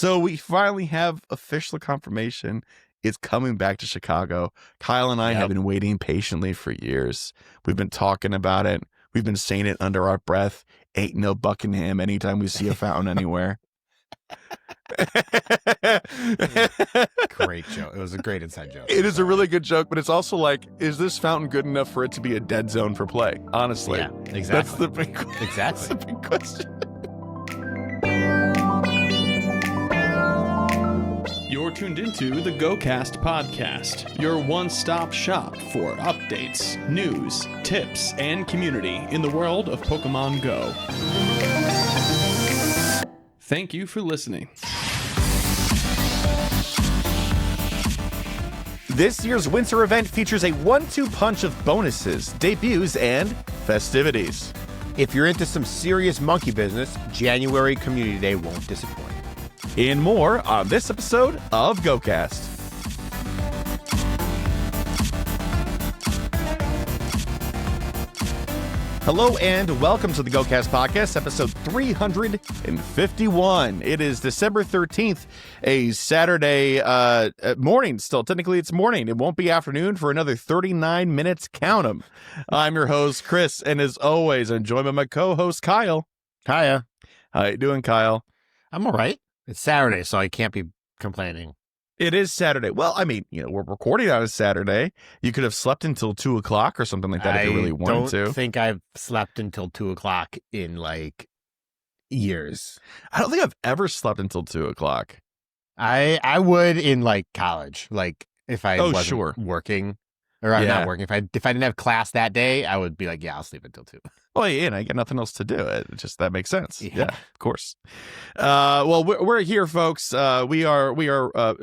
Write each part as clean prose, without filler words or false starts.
So we finally have official confirmation. It's coming back to Chicago. Kyle and I have been waiting patiently for years. We've been talking about it. We've been saying it under our breath. Ain't no Buckingham anytime we see a fountain anywhere. Great joke. It was a great inside joke. It is a really good joke, but it's also like, is this fountain good enough for it to be a dead zone for play? Honestly. Yeah, exactly. That's the big, Exactly. that's the big question. You're tuned into the GOCast podcast, your one-stop shop for updates, news, tips, and community in the world of Pokemon Go. Thank you for listening. This year's winter event features a 1-2 punch of bonuses, debuts, and festivities. If you're into some serious monkey business, January Community Day won't disappoint. And more on this episode of GOCast. Hello and welcome to the GOCast podcast, episode 351. It is December 13th, a Saturday morning still. Technically, it's morning. It won't be afternoon for another 39 minutes. Count 'em. I'm your host, Chris, and as always, I'm joined by my co-host, Kyle. Hiya. How you doing, Kyle? I'm all right. It's Saturday, so I can't be complaining. It is Saturday. Well, I mean, we're recording on a Saturday. You could have slept until 2 o'clock or something like that if you really wanted to. I don't think I've slept until 2 o'clock in, years. I don't think I've ever slept until 2 o'clock. I would in, college. If I wasn't working. Or I'm not working. If I didn't have class that day, I would be like, yeah, I'll sleep until 2. Oh, yeah, and I got nothing else to do. That makes sense. Yeah, of course. Well, we're here, folks. We are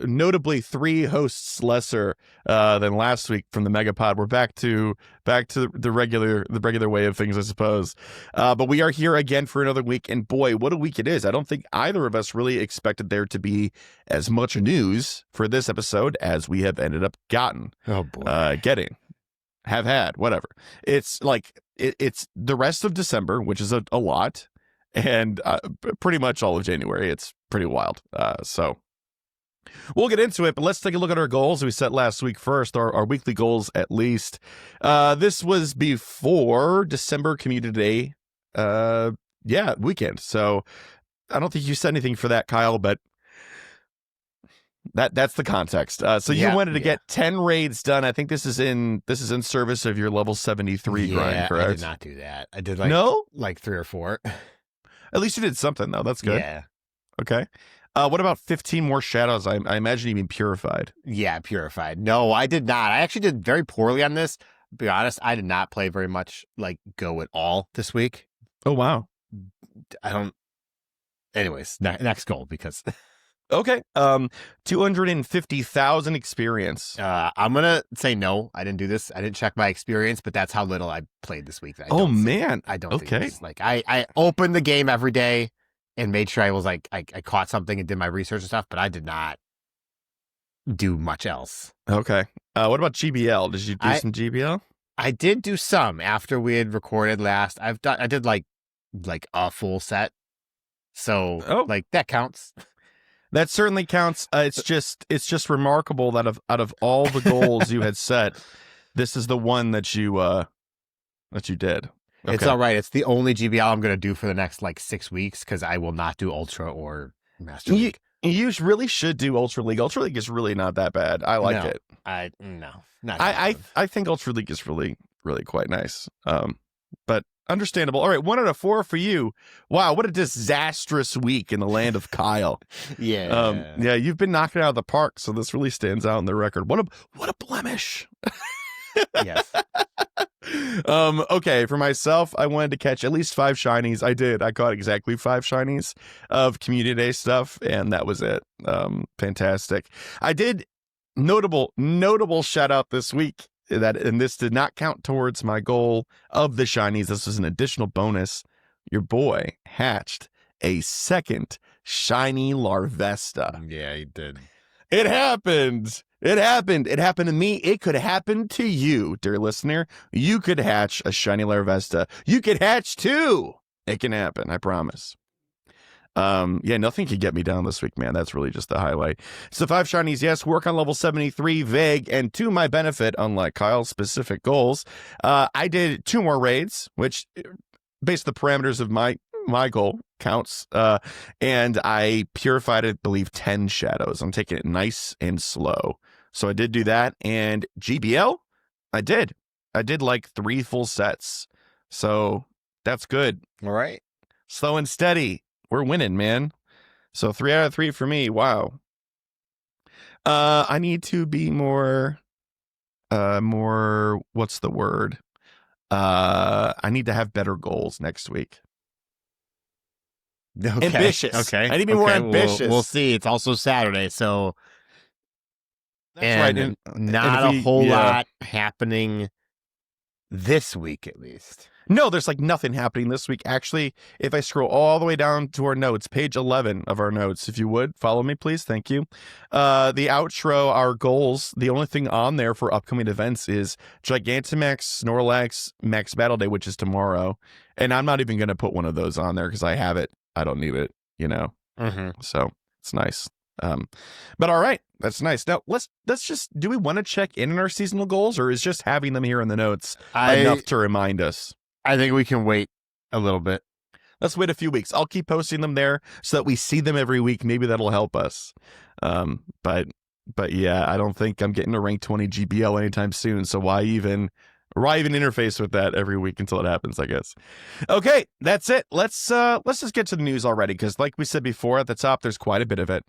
notably 3 hosts lesser than last week from the Megapod. We're back to the regular way of things, I suppose. But we are here again for another week, and boy, what a week it is! I don't think either of us really expected there to be as much news for this episode as we have ended up getting. Oh boy, whatever. It's it's the rest of December, which is a lot, and pretty much all of January. It's pretty wild. So we'll get into it, but let's take a look at our goals we set last week first, our weekly goals at least. This was before December Community Day weekend. So I don't think you said anything for that, Kyle, but that's the context. So you wanted to get 10 raids done. I think this is in service of your level 73 grind, correct? I did not do that. I did 3 or 4. At least you did something though. That's good. Yeah. Okay. What about 15 more shadows? I imagine you mean purified. Yeah, purified. No, I did not. I actually did very poorly on this. To be honest, I did not play very much Go at all this week. Oh wow. Anyways, next goal because. Okay. 250,000 experience. I'm gonna say no. I didn't do this. I didn't check my experience, but that's how little I played this week. I don't think this. I opened the game every day and made sure I was I caught something and did my research and stuff, but I did not do much else. Okay. What about GBL? Did you do some GBL? I did do some after we had recorded last. I did a full set. So that counts. That certainly counts. It's just remarkable that out of all the goals you had set, this is the one that you did. Okay. It's all right. It's the only GBL I'm going to do for the next 6 weeks because I will not do Ultra or Master League. You really should do Ultra League. Ultra League is really not that bad. I like it. I think Ultra League is really, really quite nice. But understandable. All right, 1 out of 4 for you. Wow, what a disastrous week in the land of Kyle. Yeah. You've been knocking it out of the park, so this really stands out in the record. What a blemish. Yes. Okay, for myself, I wanted to catch at least 5 shinies. I did. I caught exactly 5 shinies of Community Day stuff, and that was it. Fantastic. I did notable shout out this week. And this did not count towards my goal of the shinies. This was an additional bonus. Your boy hatched a second shiny Larvesta. Yeah, he did. It happened. It happened to me. It could happen to you, dear listener. You could hatch a shiny Larvesta. You could hatch 2. It can happen, I promise. Yeah, nothing could get me down this week, man. That's really just the highlight. So 5 shinies, yes. Work on level 73, vague. And to my benefit, unlike Kyle's specific goals, I did 2 more raids, which based the parameters of my goal counts. And I purified, I believe, 10 shadows. I'm taking it nice and slow. So I did do that. And GBL, I did like 3 full sets. So that's good. All right. Slow and steady. We're winning, man. So 3 out of 3 for me. Wow. I need to be more, what's the word? I need to have better goals next week. Okay. Ambitious. Okay. I need to be more ambitious. We'll see. It's also Saturday, so that's right. And not a whole lot happening this week, at least. No, there's like nothing happening this week. Actually, if I scroll all the way down to our notes, page 11 of our notes, if you would follow me, please. Thank you. The outro, our goals, the only thing on there for upcoming events is Gigantamax, Snorlax, Max Battle Day, which is tomorrow. And I'm not even going to put one of those on there because I have it. I don't need it, So it's nice. But all right, that's nice. Now let's just, do we want to check in on our seasonal goals, or is just having them here in the notes enough to remind us? I think we can wait a little bit. Let's wait a few weeks. I'll keep posting them there so that we see them every week. Maybe that'll help us. But yeah, I don't think I'm getting to rank 20 GBL anytime soon. So why even interface with that every week until it happens, I guess. Okay, that's it. Let's just get to the news already, because like we said before at the top, there's quite a bit of it.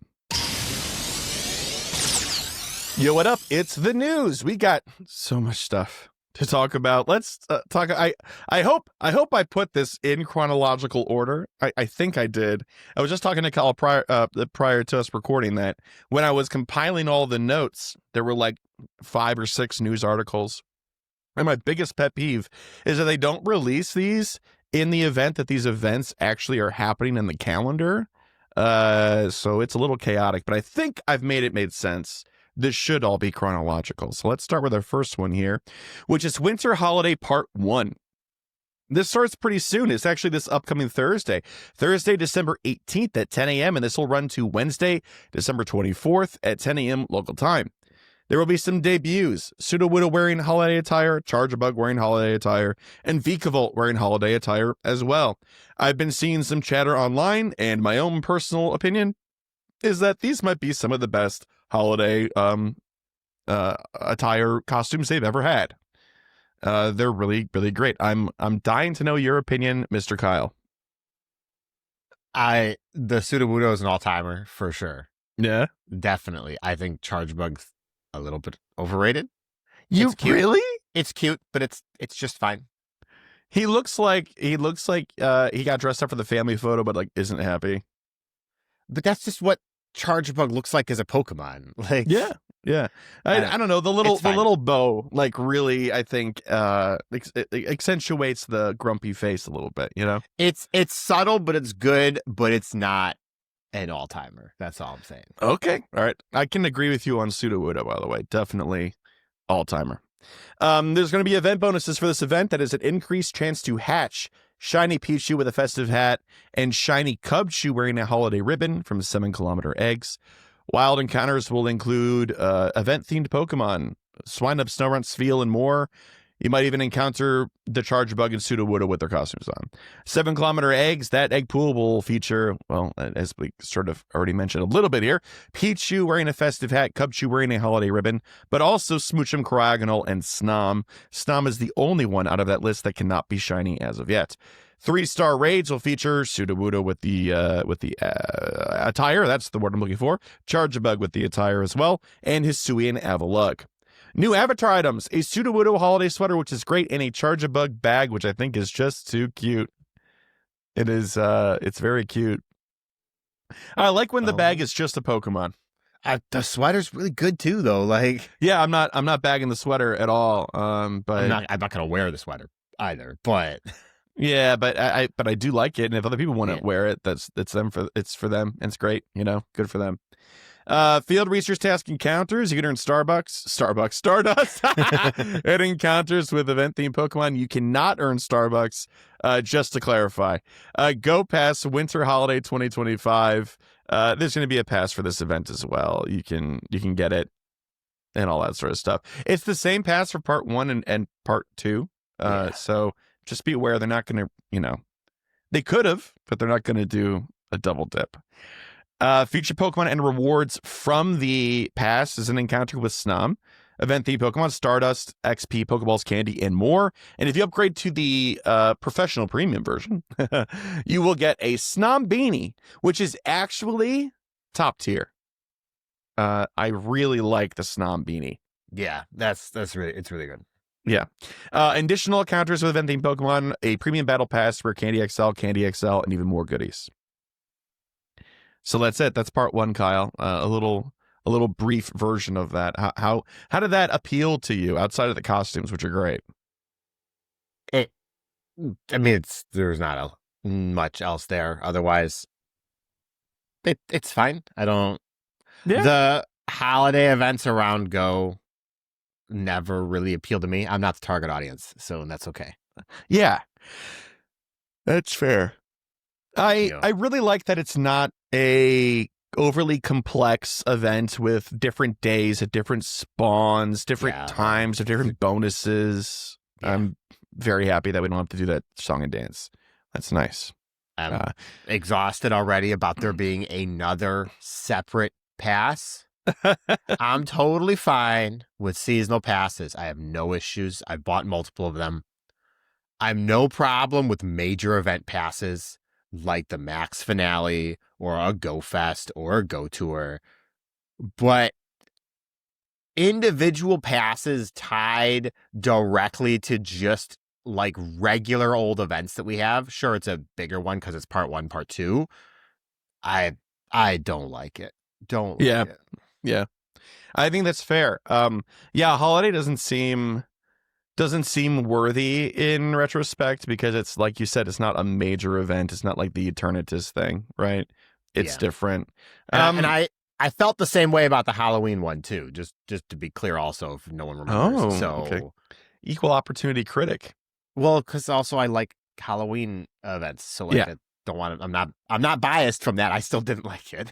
Yo, what up? It's the news. We got so much stuff to talk about. Let's talk. I hope I put this in chronological order. I think I did. I was just talking to Kyle prior to us recording that when I was compiling all the notes, there were like 5 or 6 news articles. And my biggest pet peeve is that they don't release these in the event that these events actually are happening in the calendar. So it's a little chaotic, but I think I've made sense. This should all be chronological. So let's start with our first one here, which is Winter Holiday Part 1. This starts pretty soon. It's actually this upcoming Thursday, December 18th at 10 a.m. And this will run to Wednesday, December 24th at 10 a.m. local time. There will be some debuts. Sudowoodo wearing holiday attire, Charjabug wearing holiday attire, and Vikavolt wearing holiday attire as well. I've been seeing some chatter online, and my own personal opinion is that these might be some of the best holiday attire costumes they've ever had. They're really, really great. I'm dying to know your opinion, Mr. Kyle. The Sudowoodo is an all-timer for sure. Yeah, definitely. I think Charjabug's a little bit overrated. Really? It's cute, but it's just fine. He looks like he got dressed up for the family photo, but like isn't happy. But that's just what Charjabug looks like as a Pokemon. Like yeah. I don't know, the little bow like really, I think it accentuates the grumpy face a little bit. It's subtle, but it's good, but it's not an all-timer. That's all I'm saying. Okay, all right. I can agree with you on Sudowoodo, by the way. Definitely all-timer. There's going to be event bonuses for this event. That is an increased chance to hatch Shiny Pichu with a festive hat and Shiny Cubchoo wearing a holiday ribbon from 7-kilometer eggs. Wild encounters will include event-themed Pokemon, Swinub, Snorunt, Sfeel, and more. You might even encounter the Charjabug and Sudowoodo with their costumes on. 7-kilometer eggs. That egg pool will feature, well, as we sort of already mentioned a little bit here, Pichu wearing a festive hat, Cubchoo wearing a holiday ribbon, but also Smoochum, Cryogonal, and Snom. Snom is the only one out of that list that cannot be shiny as of yet. 3-star raids will feature Sudowoodo with the attire. That's the word I'm looking for. Charjabug with the attire as well, and Hisuian Avalugg. New avatar items, a Sudowoodo holiday sweater, which is great, and a Charjabug bag, which I think is just too cute. It is, it's very cute. I like when the bag is just a Pokemon. The sweater's really good too, though. Like, yeah, I'm not bagging the sweater at all. But I'm not gonna wear the sweater either. But Yeah, but I do like it, and if other people want to wear it, it's for them, and it's great. Good for them. Field research task encounters. You can earn Stardust at encounters with event-themed Pokemon. You cannot earn Starbucks, just to clarify. Go Pass Winter Holiday 2025. There's going to be a pass for this event as well. You can get it and all that sort of stuff. It's the same pass for Part 1 and Part 2. So just be aware they're not going to, they could have, but they're not going to do a double dip. Featured Pokemon and rewards from the pass is an encounter with Snom, event-themed Pokemon, Stardust, XP, Pokeballs, candy, and more. And if you upgrade to the professional premium version, you will get a Snom beanie, which is actually top tier. I really like the Snom beanie. Yeah, it's really good. Yeah. Additional encounters with event-themed Pokemon, a premium battle pass for Candy XL, and even more goodies. So that's it. That's part 1, Kyle. A little brief version of that. How did that appeal to you outside of the costumes, which are great? There's not much else there. Otherwise, it's fine. I don't. Yeah. The holiday events around Go never really appealed to me. I'm not the target audience, so that's okay. Yeah, that's fair. I really like that it's not a overly complex event with different days at different spawns, different times of different bonuses. Yeah. I'm very happy that we don't have to do that song and dance. That's nice. I'm exhausted already about there being another separate pass. I'm totally fine with seasonal passes. I have no issues. I've bought multiple of them. I have no problem with major event passes like the Max Finale or a Go Fest or a Go Tour. But individual passes tied directly to just like regular old events that we have. Sure, it's a bigger one because it's part 1, part 2. I don't like it. Don't like it. Yeah. I think that's fair. Holiday doesn't seem worthy in retrospect because it's like you said, it's not a major event. It's not like the Eternatus thing, right? It's different. And I felt the same way about the Halloween one too. Just to be clear, also, if no one remembers. Okay. Equal opportunity critic. Well, because also I like Halloween events, so I don't want to. I'm not biased from that. I still didn't like it.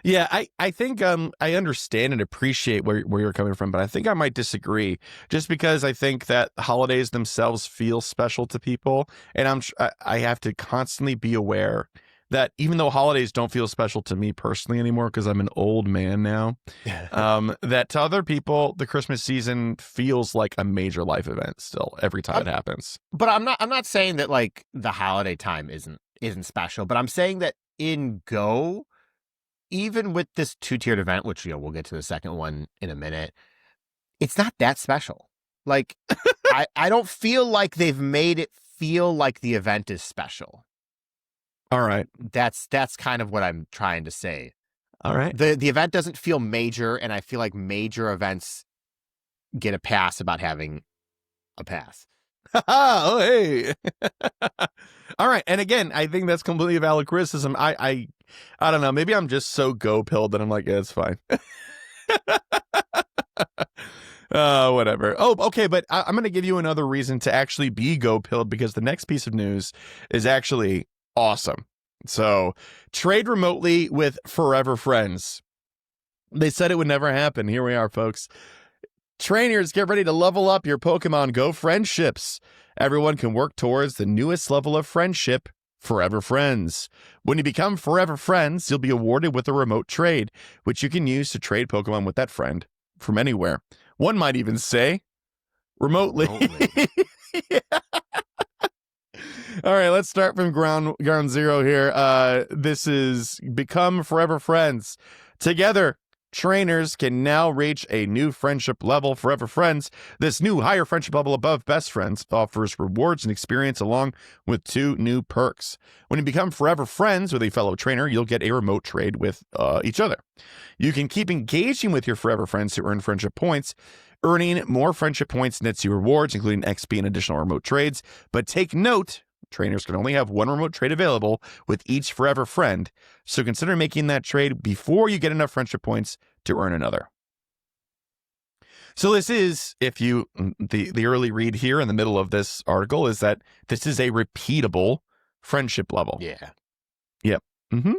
Yeah, I think I understand and appreciate where you're coming from, but I think I might disagree just because I think that holidays themselves feel special to people, and I have to constantly be aware that even though holidays don't feel special to me personally anymore because I'm an old man now, that to other people the Christmas season feels like a major life event still every time it happens. But I'm not saying that like the holiday time isn't special, but I'm saying that in Go, even with this 2-tiered event, which we'll get to the second one in a minute, it's not that special. Like I don't feel like they've made it feel like the event is special. All right. That's kind of what I'm trying to say. All right. The event doesn't feel major, and I feel like major events get a pass about having a pass. Oh, hey. All right. And again, I think that's completely valid criticism. I don't know. Maybe I'm just so go-pilled that I'm like, yeah, it's fine. Whatever. Oh, okay. But I'm going to give you another reason to actually be go-pilled because the next piece of news is actually awesome. So trade remotely with Forever Friends. They said it would never happen. Here we are, folks. Trainers, get ready to level up your Pokemon Go friendships. Everyone can work towards the newest level of friendship, Forever Friends. When you become Forever Friends, you'll be awarded with a remote trade, which you can use to trade Pokemon with that friend from anywhere. One might even say, remotely. Yeah. All right, let's start from ground zero here. This is Become Forever Friends. Together, trainers can now reach a new friendship level. Forever Friends, this new higher friendship level above best friends, offers rewards and experience along with 2 new perks. When you become Forever Friends with a fellow trainer, you'll get a remote trade with each other. You can keep engaging with your Forever Friends to earn friendship points, Earning more friendship points nets you rewards, including XP and additional remote trades. But take note, trainers can only have one remote trade available with each forever friend, so consider making that trade before you get enough friendship points to earn another. So this is, if you, the early read here in the middle of this article is that this is a repeatable friendship level. Yeah. Yep. Mm-hmm.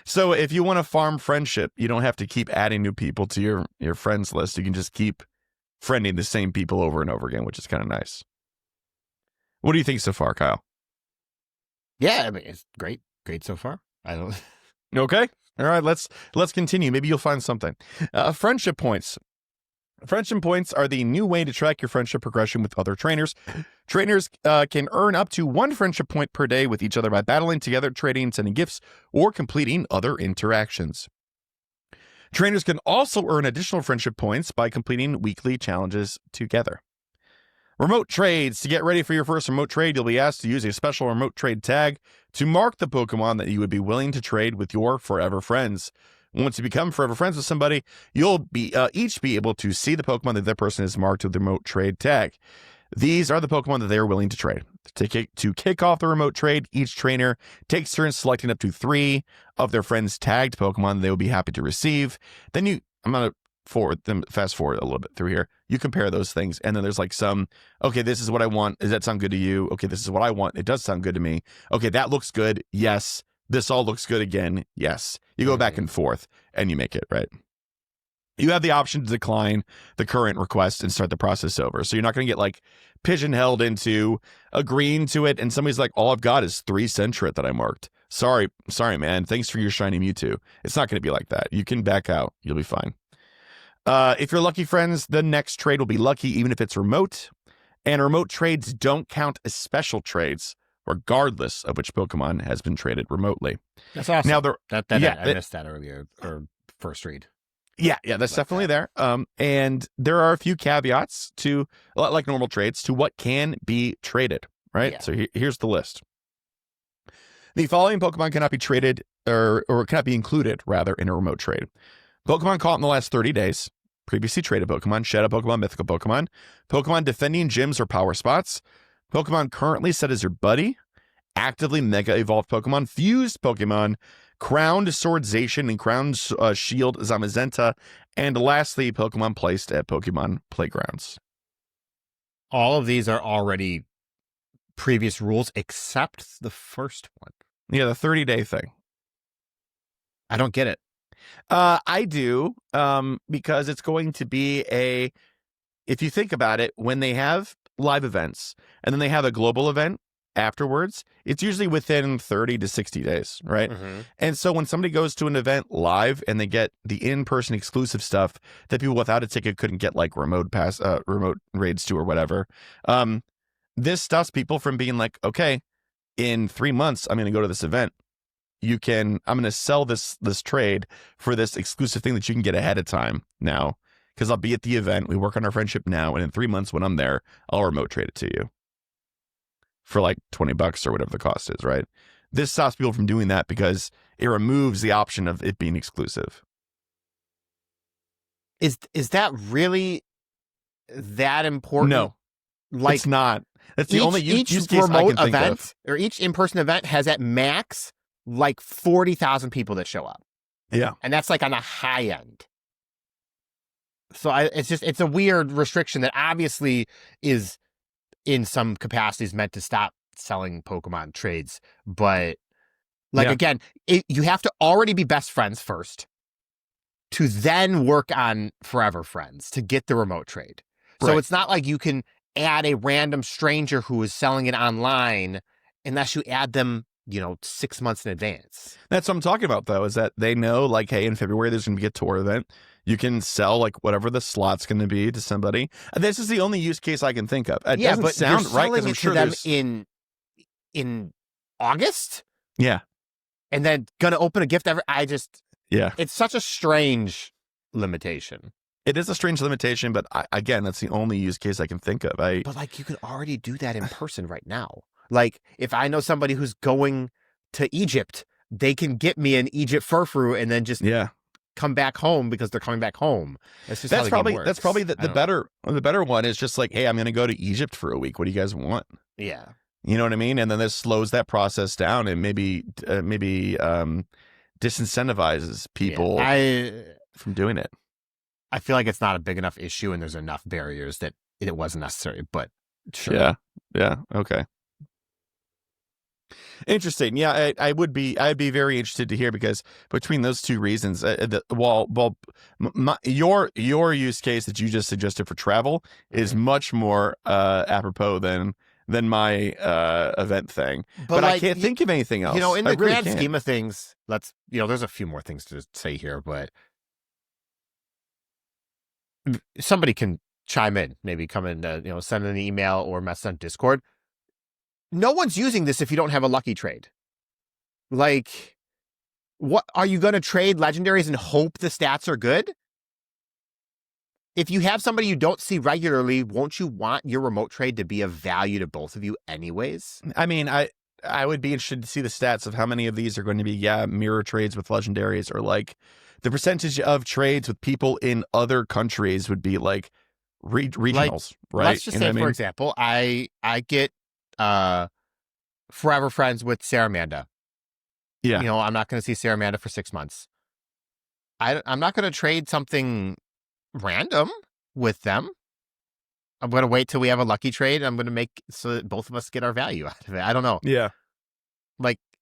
So if you want to farm friendship, you don't have to keep adding new people to your friends list. You can just keep friending the same people over and over again, which is kind of nice. What do you think so far, Kyle? Yeah, I mean, it's great so far. I don't. Okay. All right. Let's continue. Maybe you'll find something. Friendship points. Friendship points are the new way to track your friendship progression with other trainers. Trainers can earn up to 1 friendship point per day with each other by battling together, trading, sending gifts, or completing other interactions. Trainers can also earn additional friendship points by completing weekly challenges together. Remote trades. To get ready for your first remote trade, you'll be asked to use a special remote trade tag to mark the Pokemon that you would be willing to trade with your forever friends. Once you become forever friends with somebody, you'll be each be able to see the Pokemon that that person has marked with the remote trade tag. These are the Pokemon that they are willing to trade. To kick off the remote trade, each trainer takes turns selecting up to 3 of their friends' tagged Pokemon they will be happy to receive. Then I'm going to fast forward a little bit through here. You compare those things, and then there's like some, okay, this is what I want. Does that sound good to you? Okay, this is what I want. It does sound good to me. Okay, that looks good. Yes. This all looks good again. Yes. You go back and forth and you make it, right? You have the option to decline the current request and start the process over. So you're not going to get like pigeonholed into agreeing to it. And somebody's like, all I've got is 3 Sentret that I marked. Sorry, man. Thanks for your shiny Mewtwo. It's not going to be like that. You can back out. You'll be fine. If you're lucky friends, the next trade will be lucky, even if it's remote. And remote trades don't count as special trades, regardless of which Pokemon has been traded remotely. That's awesome. Now, I missed that earlier, or first read. Yeah, that's definitely there. And there are a few caveats to, like normal trades, to what can be traded, right? Yeah. So here's the list. The following Pokemon cannot be traded, or cannot be included, rather, in a remote trade. Pokemon caught in the last 30 days, previously traded Pokemon, Shadow Pokemon, Mythical Pokemon, Pokemon defending gyms or power spots, Pokemon currently set as your buddy, actively Mega Evolved Pokemon, Fused Pokemon, Crowned Swordization and Crowned Shield Zamazenta, and lastly, Pokemon placed at Pokemon Playgrounds. All of these are already previous rules, except the first one. Yeah, the 30-day thing. I don't get it. I do, because it's going to be if you think about it, when they have live events and then they have a global event afterwards, it's usually within 30 to 60 days, right? Mm-hmm. And so when somebody goes to an event live and they get the in-person exclusive stuff that people without a ticket couldn't get, like remote raids to or whatever, this stops people from being like, okay, in 3 months, I'm going to go to this event. I'm going to sell this trade for this exclusive thing that you can get ahead of time now, because I'll be at the event. We work on our friendship now. And in 3 months when I'm there, I'll remote trade it to you for like $20 or whatever the cost is, right? This stops people from doing that because it removes the option of it being exclusive. Is that really that important? No, like, it's not. That's the only use case remote I can think event of. Or each in-person event has at max like 40,000 people that show up. Yeah. And that's like on the high end. So it's a weird restriction that obviously is in some capacities meant to stop selling Pokemon trades. But again, you have to already be best friends first to then work on forever friends to get the remote trade. So It's not like you can add a random stranger who is selling it online unless you add them 6 months in advance. That's what I'm talking about, though, is that they know, like, hey, in February, there's going to be a tour event. You can sell, like, whatever the slot's going to be to somebody. And this is the only use case I can think of. It doesn't sound right, because I'm sure them in August? Yeah. And then going to open a gift yeah. It's such a strange limitation. It is a strange limitation, but again, that's the only use case I can think of. But, like, you can already do that in person right now. Like, if I know somebody who's going to Egypt, they can get me an Egypt Furfrou and then just come back home because they're coming back home. That's just how the game works. That's probably the better one is just like, hey, I'm going to go to Egypt for a week. What do you guys want? Yeah. You know what I mean? And then this slows that process down and maybe disincentivizes people from doing it. I feel like it's not a big enough issue and there's enough barriers that it wasn't necessary, but sure. Yeah. Okay. Interesting. Yeah, I'd be very interested to hear, because between those two reasons, your use case that you just suggested for travel is much more apropos than my event thing. But I can't think of anything else. In the grand scheme of things, there's a few more things to say here, but somebody can chime in, maybe come in, send an email or message on Discord. No one's using this if you don't have a lucky trade. Like, what are you going to trade legendaries and hope the stats are good? If you have somebody you don't see regularly, won't you want your remote trade to be of value to both of you anyways? I mean, I would be interested to see the stats of how many of these are going to be, mirror trades with legendaries, or like the percentage of trades with people in other countries would be like regionals, right? Let's just say, for example, I get forever friends with Saramanda. Yeah. I'm not going to see Saramanda for 6 months. I'm not going to trade something random with them. I'm going to wait till we have a lucky trade. I'm going to make so that both of us get our value out of it. I don't know. Yeah.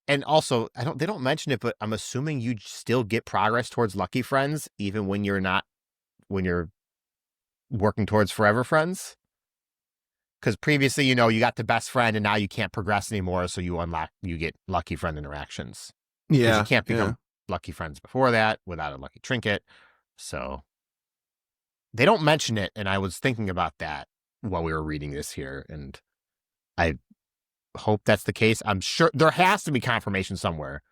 And also, they don't mention it, but I'm assuming you still get progress towards lucky friends even when you're working towards forever friends. Because previously, you got the best friend and now you can't progress anymore. So you get lucky friend interactions. Yeah. You can't become lucky friends before that without a lucky trinket. So they don't mention it. And I was thinking about that while we were reading this here. And I hope that's the case. I'm sure there has to be confirmation somewhere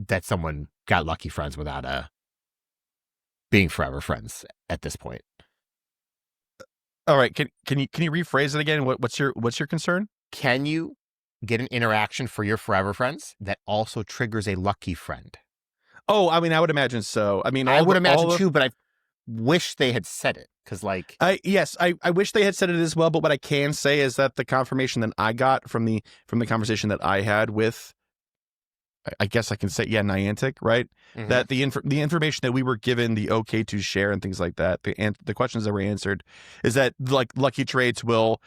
that someone got lucky friends without being forever friends at this point. All right. Can you rephrase it again? What's your concern? Can you get an interaction for your forever friends that also triggers a lucky friend? Oh, I mean, I would imagine so. I mean, I would imagine too, but I wish they had said it, because I wish they had said it as well. But what I can say is that the confirmation that I got from the conversation that I had with, I guess I can say, Niantic, right? Mm-hmm. That the information that we were given, the okay to share and things like that, the questions that were answered, is that like lucky trades will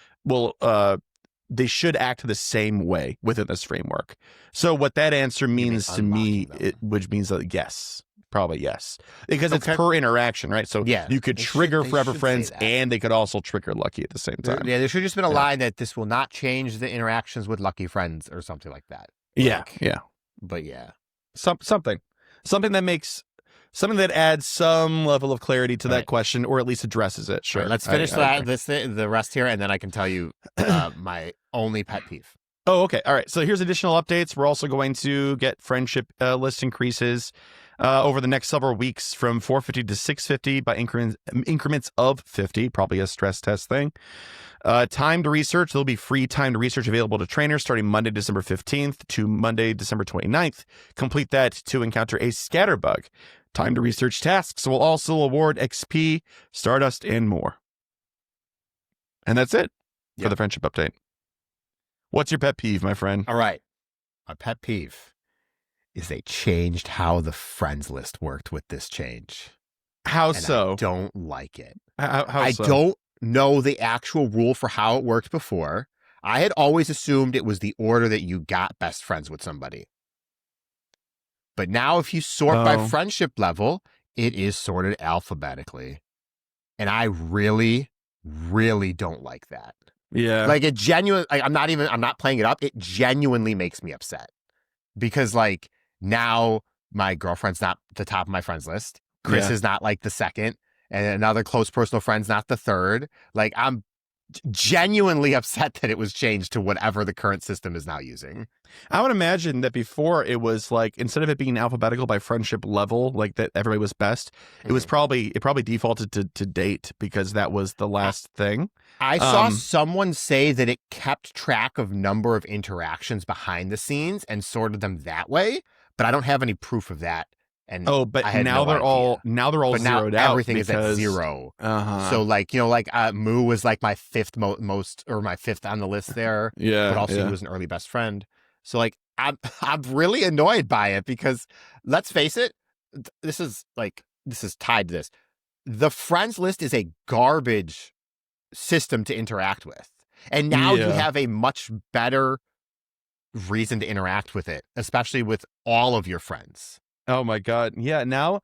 they should act the same way within this framework. So what that answer means to me, which means that yes, probably yes, because it's per interaction, right? So you could trigger forever friends, and they could also trigger lucky at the same time. There should have just been a line that this will not change the interactions with lucky friends or something like that. But something that adds some level of clarity to that question, or at least addresses it. Sure. Right, let's finish the rest here, and then I can tell you my only pet peeve. Oh, okay. All right. So here's additional updates. We're also going to get friendship list increases over the next several weeks from 450 to 650 by increments of 50, probably a stress test thing. Time to research. There'll be free time to research available to trainers starting Monday, December 15th to Monday, December 29th. Complete that to encounter a scatterbug. Time to research tasks will also award XP, Stardust, and more. And that's it for the friendship update. What's your pet peeve, my friend? All right. My pet peeve is they changed how the friends list worked with this change. How so? I don't like it. How I don't know the actual rule for how it worked before. I had always assumed it was the order that you got best friends with somebody. But now if you sort by friendship level, it is sorted alphabetically. And I really, really don't like that. Yeah. Like it genuinely, I'm not playing it up. It genuinely makes me upset because like now my girlfriend's not the top of my friends list. Chris is not like the second, and another close personal friend's not the third. Like I'm genuinely upset that it was changed to whatever the current system is now using. I would imagine that before it was like, instead of it being alphabetical by friendship level, like that everybody was best, it was probably defaulted to date because that was the last thing. I saw someone say that it kept track of number of interactions behind the scenes and sorted them that way, but I don't have any proof of that And but I had now no they're all idea. But now zeroed out. everything is at 0. Uh-huh. So like, Moo was like my fifth most or my fifth on the list there. Yeah. But also he was an early best friend. So like I'm really annoyed by it because let's face it, this is tied to this. The friends list is a garbage system to interact with. And now you have a much better reason to interact with it, especially with all of your friends. Oh my God. Yeah. Now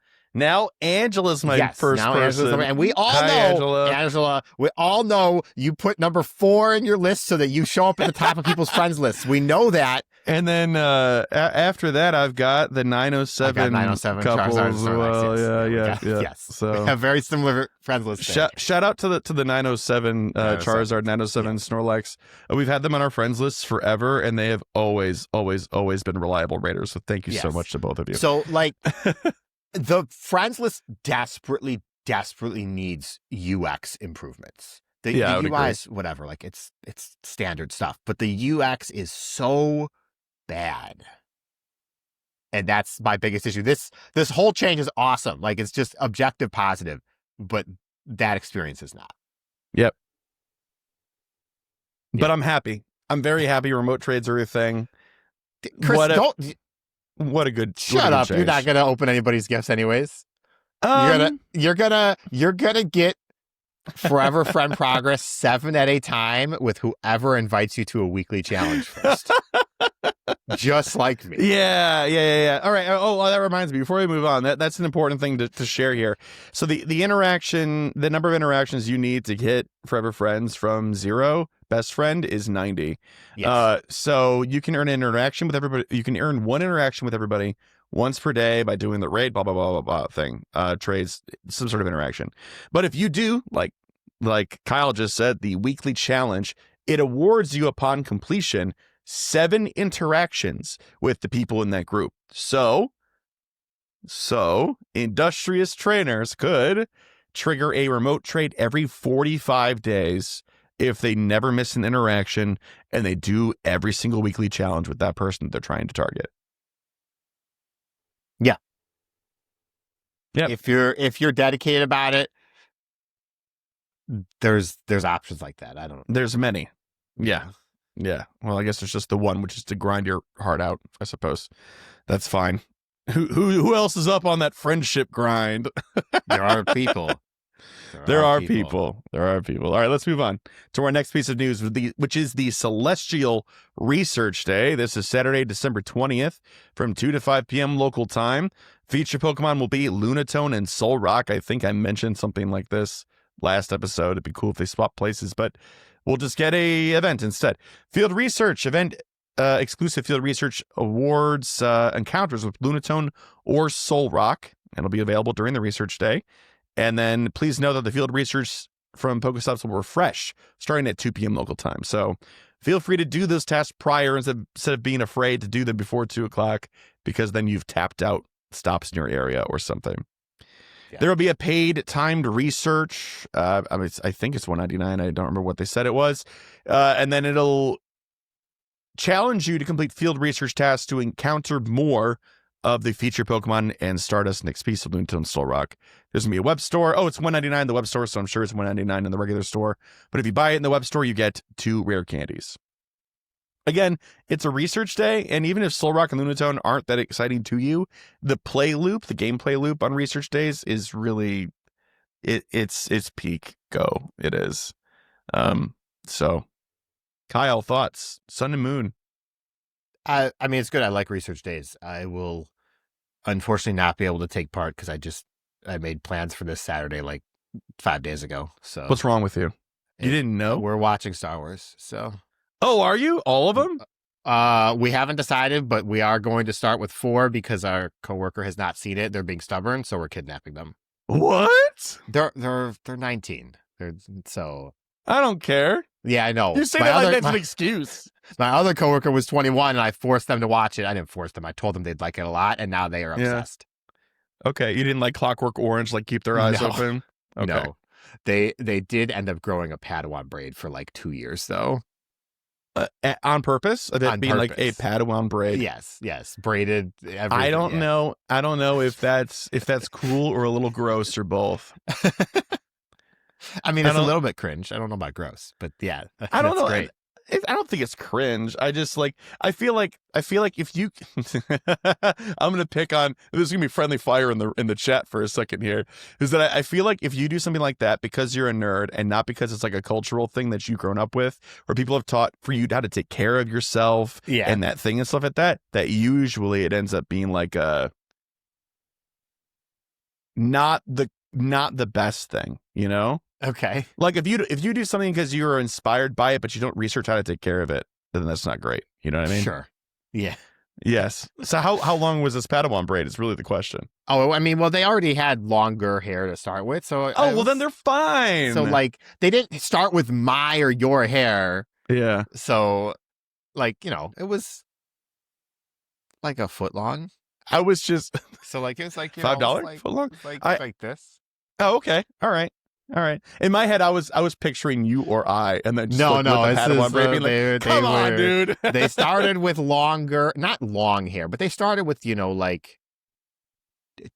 Angela's my first person. And we all know, Angela, we all know you put number 4 in your list so that you show up at the top of people's friends lists. We know that. And then after that, I've got the 907, 907 couples Charizard, as well. Yeah. Yes. So we have very similar friends lists. Shout out to the 907 Charizard, 907 Snorlax. We've had them on our friends lists forever, and they have always been reliable raters. So thank you so much to both of you. So like the friends list desperately needs UX improvements. The UI is whatever, like it's standard stuff, but the UX is so bad. And that's my biggest issue. This whole change is awesome. Like it's just objective positive, but that experience is not. Yep. But I'm happy. I'm very happy remote trades are a thing. Chris, what a good shut up. Change. You're not gonna open anybody's gifts anyways. You're gonna get forever friend progress 7 at a time with whoever invites you to a weekly challenge first. Just like me. Yeah. All right. Oh, that reminds me. Before we move on, that's an important thing to share here. So the number of interactions you need to hit forever friends from 0 best friend is 90. Yes. So you can earn an interaction with everybody. You can earn one interaction with everybody once per day by doing the raid, blah blah blah blah blah thing. Trades, some sort of interaction. But if you do like Kyle just said, the weekly challenge, it awards you upon completion 7 interactions with the people in that group. So industrious trainers could trigger a remote trade every 45 days if they never miss an interaction and they do every single weekly challenge with that person that they're trying to target. Yeah. Yeah. If you're dedicated about it, there's options like that. There's many. Yeah. Well, I guess there's just the one, which is to grind your heart out, I suppose. That's fine. Who else is up on that friendship grind? There are people. There are people. All right, let's move on to our next piece of news, which is the Celestial Research Day. This is Saturday, December 20th from 2 to 5 p.m. local time. Feature Pokemon will be Lunatone and Solrock. I think I mentioned something like this last episode. It'd be cool if they swap places, but we'll just get a event instead. Field Research event, exclusive Field Research Awards encounters with Lunatone or Solrock. It'll be available during the Research Day. And then please know that the field research from Pokestops will refresh starting at 2 p.m. local time. So feel free to do those tasks prior instead of being afraid to do them before 2 o'clock, because then you've tapped out stops in your area or something. Yeah. There will be a paid timed research. I think it's $199. I don't remember what they said it was. And then it'll challenge you to complete field research tasks to encounter more of the feature Pokemon and Stardust and XP of Lunatone and Solrock. There's going to be a web store. Oh, it's $199 in the web store, so I'm sure it's $199 in the regular store. But if you buy it in the web store, you get 2 rare candies. Again, it's a research day, and even if Solrock and Lunatone aren't that exciting to you, the gameplay loop on research days is really, it's peak go. It is. So, Kyle, thoughts? Sun and Moon. I mean, it's good. I like research days. I will unfortunately not be able to take part because I made plans for this Saturday like 5 days ago. So what's wrong with you? You didn't know? We're watching Star Wars. So are you? All of them? We haven't decided, but we are going to start with 4 because our coworker has not seen it. They're being stubborn, so we're kidnapping them. What? They're 19. So I don't care. Yeah, I know. You're saying that like that's an excuse. My other coworker was 21, and I forced them to watch it. I didn't force them. I told them they'd like it a lot, and now they are obsessed. Okay, you didn't like Clockwork Orange, like keep their eyes open? Okay. No. They did end up growing a Padawan braid for like 2 years, though. On purpose? That On being like a purpose. Padawan braid? Yes, braided. Everything, I don't know. I don't know if that's cool or a little gross or both. I mean, it's a little bit cringe. I don't know about gross, but yeah, I don't that's know. great. I don't think it's cringe. I just like. I feel like if you, I'm gonna pick on. There's gonna be friendly fire in the chat for a second here. Is that I feel like if you do something like that because you're a nerd and not because it's like a cultural thing that you've grown up with, or people have taught for you how to take care of yourself, and that thing and stuff like that. That usually it ends up being like a not the best thing, you know. Okay. Like if you do something because you are inspired by it, but you don't research how to take care of it, then that's not great. You know what I mean? Sure. Yeah. Yes. So how long was this Padawan braid is really the question. Oh, I mean, well, they already had longer hair to start with, so well, then they're fine. So like they didn't start with my or your hair. Yeah. So like, it was like a foot long. I was just so like it was like $5 foot long. Like this. Oh, okay. All right. In my head, I was picturing you or I, and then just no, with the Padawan braid being like, come on, dude. They started with not long hair, but they started with like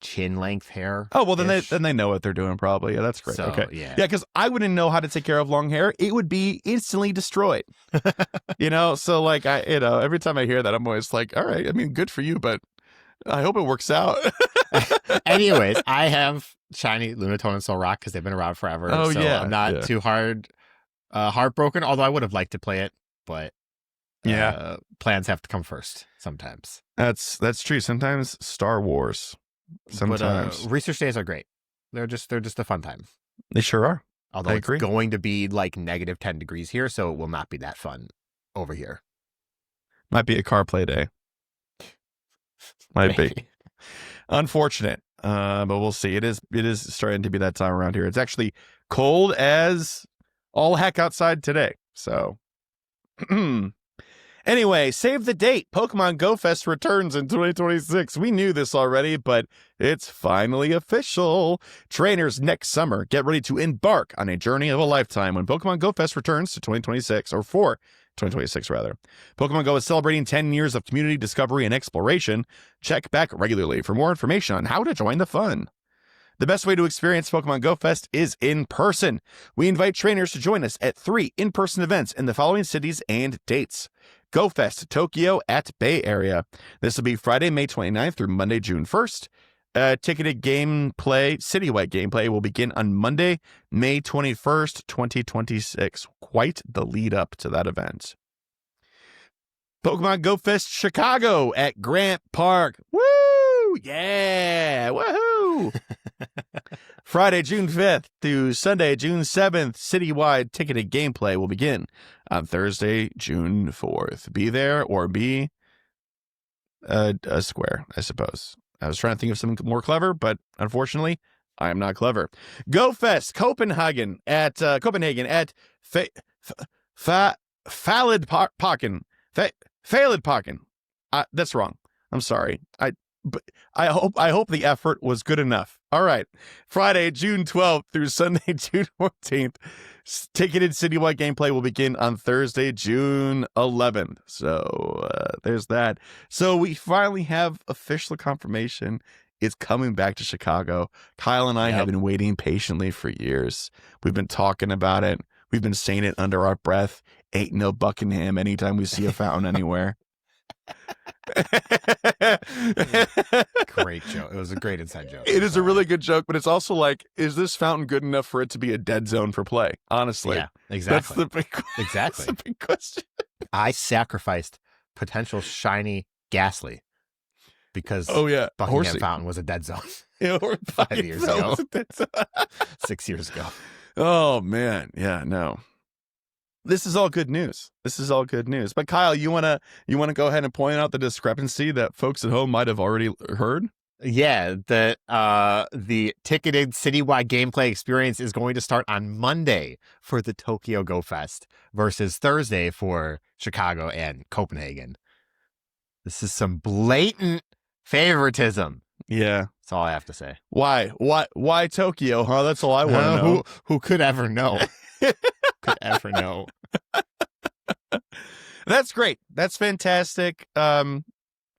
chin length hair. Oh well, then they know what they're doing probably. Yeah, that's great. So, okay, yeah, because I wouldn't know how to take care of long hair. It would be instantly destroyed. So like every time I hear that, I'm always like, all right. I mean, good for you, but I hope it works out. Anyways, I have shiny Lunatone and Solrock because they've been around forever. Oh, so yeah. I'm not too heartbroken, although I would have liked to play it, but plans have to come first sometimes. That's true. Sometimes Star Wars. Sometimes. But, research days are great. They're just a fun time. They sure are. Although it's going to be like negative 10 degrees here, so it will not be that fun over here. Might be a car play day. Might be. Unfortunate. But we'll see. It is starting to be that time around here. It's actually cold as all heck outside today. So anyway, save the date. Pokemon Go Fest returns in 2026. We knew this already, but it's finally official. Trainers next summer, get ready to embark on a journey of a lifetime when Pokemon Go Fest returns to 2026, or for 2026 rather. Pokemon Go is celebrating 10 years of community discovery and exploration. Check back regularly for more information on how to join the fun. The best way to experience Pokemon Go Fest is in person. We invite trainers to join us at 3 in-person events in the following cities and dates. Go Fest Tokyo at Bay Area. This will be Friday, May 29th through Monday, June 1st. Ticketed gameplay, citywide gameplay, will begin on Monday, May 21st, 2026. Quite the lead up to that event. Pokemon Go Fest Chicago at Grant Park. Woo! Yeah! Woohoo! Friday, June 5th through Sunday, June 7th, citywide ticketed gameplay will begin on Thursday, June 4th. Be there or be a square, I suppose. I was trying to think of something more clever, but unfortunately, I am not clever. Go Fest Copenhagen at Falidparken. That's wrong. I'm sorry. I hope the effort was good enough. All right. Friday, June 12th through Sunday, June 14th. Ticketed citywide gameplay will begin on Thursday, June 11th. So there's that. So we finally have official confirmation it's coming back to Chicago. Kyle and I have been waiting patiently for years. We've been talking about it. We've been saying it under our breath. Ain't no Buckingham anytime we see a fountain anywhere. Great joke. It was a great inside joke. It is a really good joke, but it's also like, is this fountain good enough for it to be a dead zone for play? Honestly. Yeah, exactly. That's the big question. I sacrificed potential shiny Ghastly because Buckingham Horsey. Fountain was a dead zone. 5 years ago. 6 years ago. Oh, man. Yeah, no. This is all good news. But Kyle, you wanna go ahead and point out the discrepancy that folks at home might have already heard? Yeah, the ticketed citywide gameplay experience is going to start on Monday for the Tokyo Go Fest versus Thursday for Chicago and Copenhagen. This is some blatant favoritism. Yeah, that's all I have to say. Why Tokyo? Huh? That's all I want to know. Who could ever know? Could ever know? That's great. That's fantastic. I'm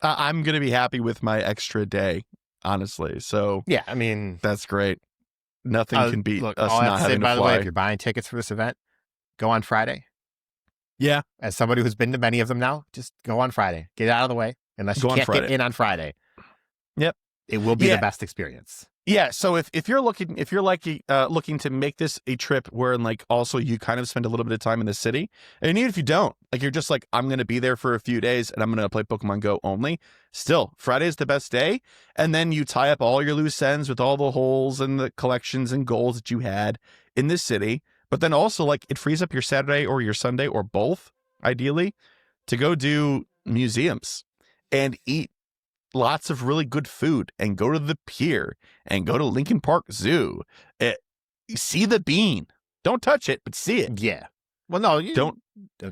going to be happy with my extra day, honestly. So Yeah, I mean, that's great. Nothing can beat look, us all I have not to say, having to by the way, fly. if you're buying tickets for this event, go on Friday. Yeah, As somebody who's been to many of them now, just go on Friday. Get it out of the way. Unless you Go on can't Friday. get in on Friday. Yep. It will be Yeah. the best experience. Yeah, so if you're looking looking to make this a trip where like also you kind of spend a little bit of time in the city, and even if you don't, like you're just like I'm gonna be there for a few days and I'm gonna play Pokemon Go only. Still, Friday's the best day, and then you tie up all your loose ends with all the holes and the collections and goals that you had in this city. But then also like it frees up your Saturday or your Sunday or both, ideally, to go do museums and eat lots of really good food and go to the pier and go to Lincoln Park Zoo. See the bean. Don't touch it, but see it. Yeah. Well, no,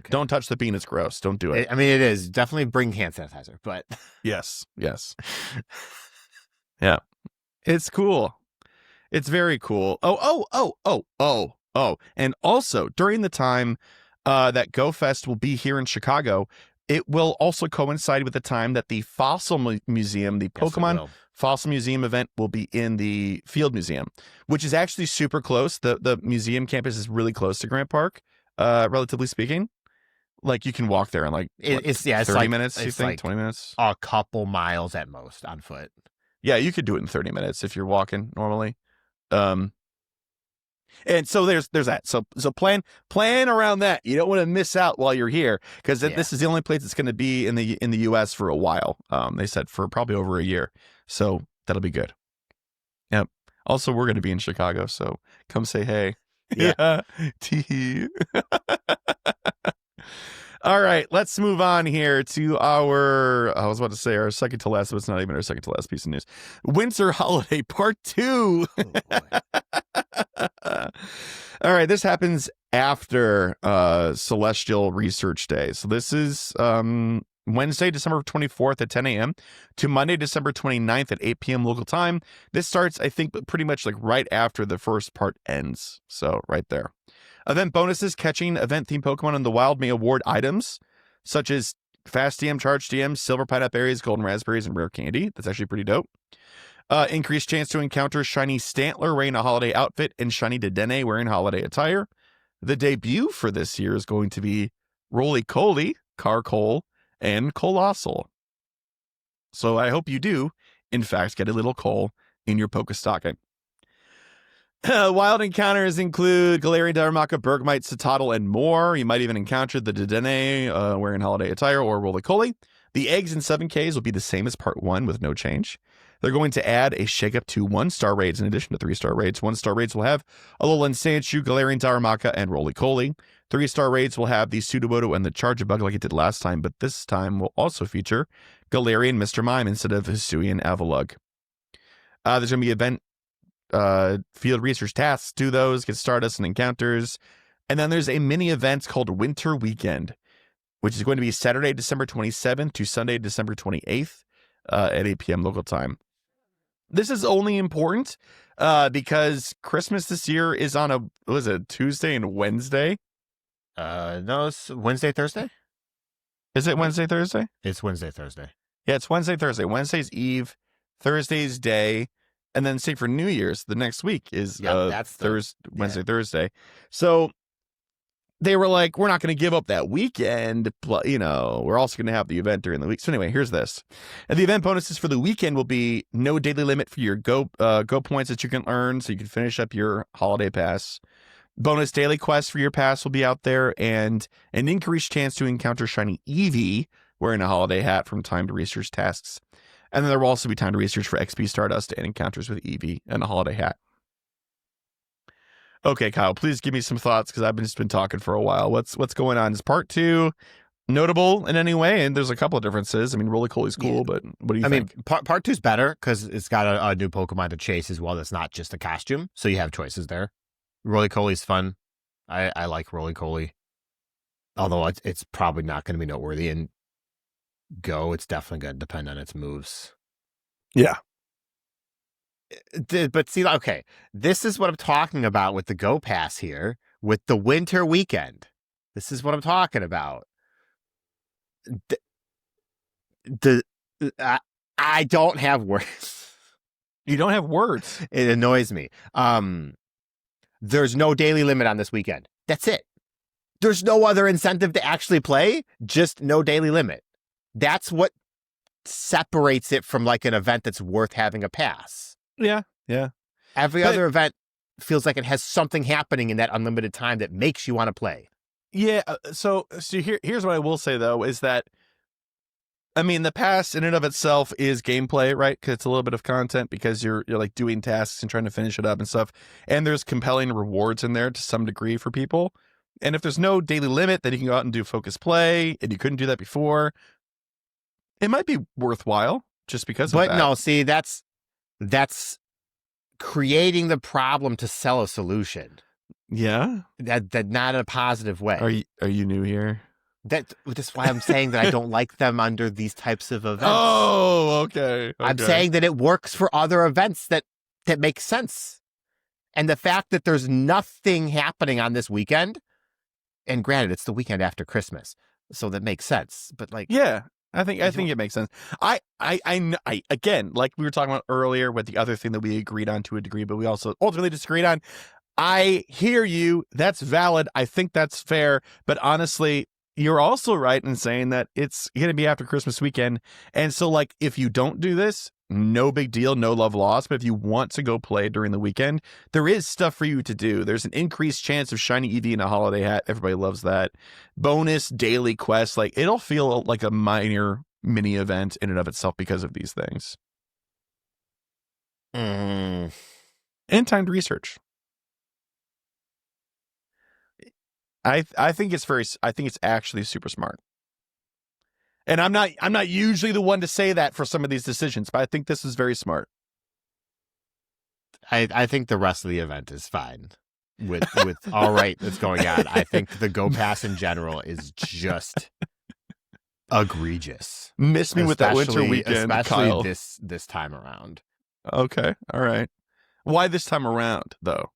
Don't touch the bean. It's gross. Don't do it. I mean, it is. Definitely bring hand sanitizer, but Yes. Yeah. It's cool. It's very cool. Oh. And also during the time that GoFest will be here in Chicago, it will also coincide with the time that the Fossil Museum, the Pokemon Fossil Museum event, will be in the Field Museum, which is actually super close. The museum campus is really close to Grant Park, relatively speaking. Like you can walk there in like it's 30 like, minutes, you it's think? like 20 minutes? a couple miles at most on foot. Yeah, you could do it in 30 minutes if you're walking normally. And so there's that. So plan around that. You don't want to miss out while you're here because this is the only place that's going to be in the U.S. for a while. They said for probably over a year. So that'll be good. Yep. Also, we're going to be in Chicago, so come say hey. Yeah. Tee. All right, let's move on here to I was about to say our second to last, but it's not even our second to last piece of news. Winter Holiday Part 2. All right, this happens after Celestial Research Day. So this is Wednesday, December 24th at 10 a.m. to Monday, December 29th at 8 p.m. local time. This starts, I think, pretty much like right after the first part ends. So right there. Event bonuses: catching event-themed Pokemon in the wild may award items such as Fast DM, Charge DM, Silver Pineapple Berries, Golden Raspberries, and Rare Candy. That's actually pretty dope. Increased chance to encounter Shiny Stantler wearing a holiday outfit and Shiny Dedenne wearing holiday attire. The debut for this year is going to be Rolycoly, Carcole, and Colossal. So I hope you do, in fact, get a little Cole in your Pokestocking. Wild encounters include Galarian, Darumaka, Bergmite, Citadel, and more. You might even encounter the Dedenne wearing holiday attire or Rolycoly. The eggs in 7Ks will be the same as Part 1 with no change. They're going to add a shake-up to 1-star raids in addition to 3-star raids. 1-star raids will have Alolan Sandshrew, Galarian, Darumaka, and Rolycoly. 3-star raids will have the Sudowoodo and the Charjabug like it did last time, but this time will also feature Galarian, Mr. Mime instead of Hisuian Avalugg. There's going to be event field research tasks to those, get Stardust and encounters. And then there's a mini event called Winter Weekend, which is going to be Saturday, December 27th to Sunday, December 28th at 8 p.m. local time. This is only important because Christmas this year is on Tuesday and Wednesday? No, it's Wednesday, Thursday. Is it Wednesday, Thursday? It's Wednesday, Thursday. Yeah, it's Wednesday, Thursday. Wednesday's Eve, Thursday's day. And then say for New Year's, the next week is Wednesday, Thursday. So they were like, we're not going to give up that weekend. We're also going to have the event during the week. So anyway, here's this. And the event bonuses for the weekend will be no daily limit for your Go points that you can earn so you can finish up your holiday pass. Bonus daily quests for your pass will be out there, and an increased chance to encounter Shiny Eevee wearing a holiday hat from time to research tasks. And then there will also be time to research for XP Stardust and encounters with Eevee and a holiday hat. Okay, Kyle, please give me some thoughts because I've just been talking for a while. What's going on? Is Part 2 notable in any way? And there's a couple of differences. I mean, Rolycoly's cool, but what do you think? I mean, Part 2's better because it's got a new Pokemon to chase as well. That's not just a costume, so you have choices there. Rolycoly's fun. I like Rolycoly, although it's probably not going to be noteworthy in Go. It's definitely going to depend on its moves. Yeah. But see, okay, this is what I'm talking about with the Go Pass here, with the Winter Weekend. This is what I'm talking about. the I don't have words. You don't have words. It annoys me. There's no daily limit on this weekend. That's it. There's no other incentive to actually play, just no daily limit. That's what separates it from like an event that's worth having a pass. Yeah. Every other event feels like it has something happening in that unlimited time that makes you want to play. Yeah. So here's what I will say, though, is that, I mean, the pass in and of itself is gameplay, right? Because it's a little bit of content because you're like doing tasks and trying to finish it up and stuff. And there's compelling rewards in there to some degree for people. And if there's no daily limit, then you can go out and do focus play, and you couldn't do that before. It might be worthwhile just because of that. But no, see, that's creating the problem to sell a solution. Yeah. That not in a positive way. Are you new here? That's why I'm saying that I don't like them under these types of events. Oh, okay. I'm saying that it works for other events that make sense. And the fact that there's nothing happening on this weekend, and granted, it's the weekend after Christmas, so that makes sense. But like, yeah, I think it makes sense. I again, like we were talking about earlier with the other thing that we agreed on to a degree, but we also ultimately disagreed on. I hear you. That's valid. I think that's fair. But honestly, you're also right in saying that it's going to be after Christmas weekend. And so, like, if you don't do this, no big deal, no love lost. But if you want to go play during the weekend, there is stuff for you to do. There's an increased chance of shiny EV in a holiday hat. Everybody loves that. Bonus daily quests. Like, it'll feel like a minor mini event in and of itself because of these things. And timed research. I think it's actually super smart. And I'm not usually the one to say that for some of these decisions, but I think this is very smart. I think the rest of the event is fine with all right that's going on. I think the Go Pass in general is just egregious. Miss me with that winter weekend, especially Kyle. this time around. Okay, all right. Why this time around, though?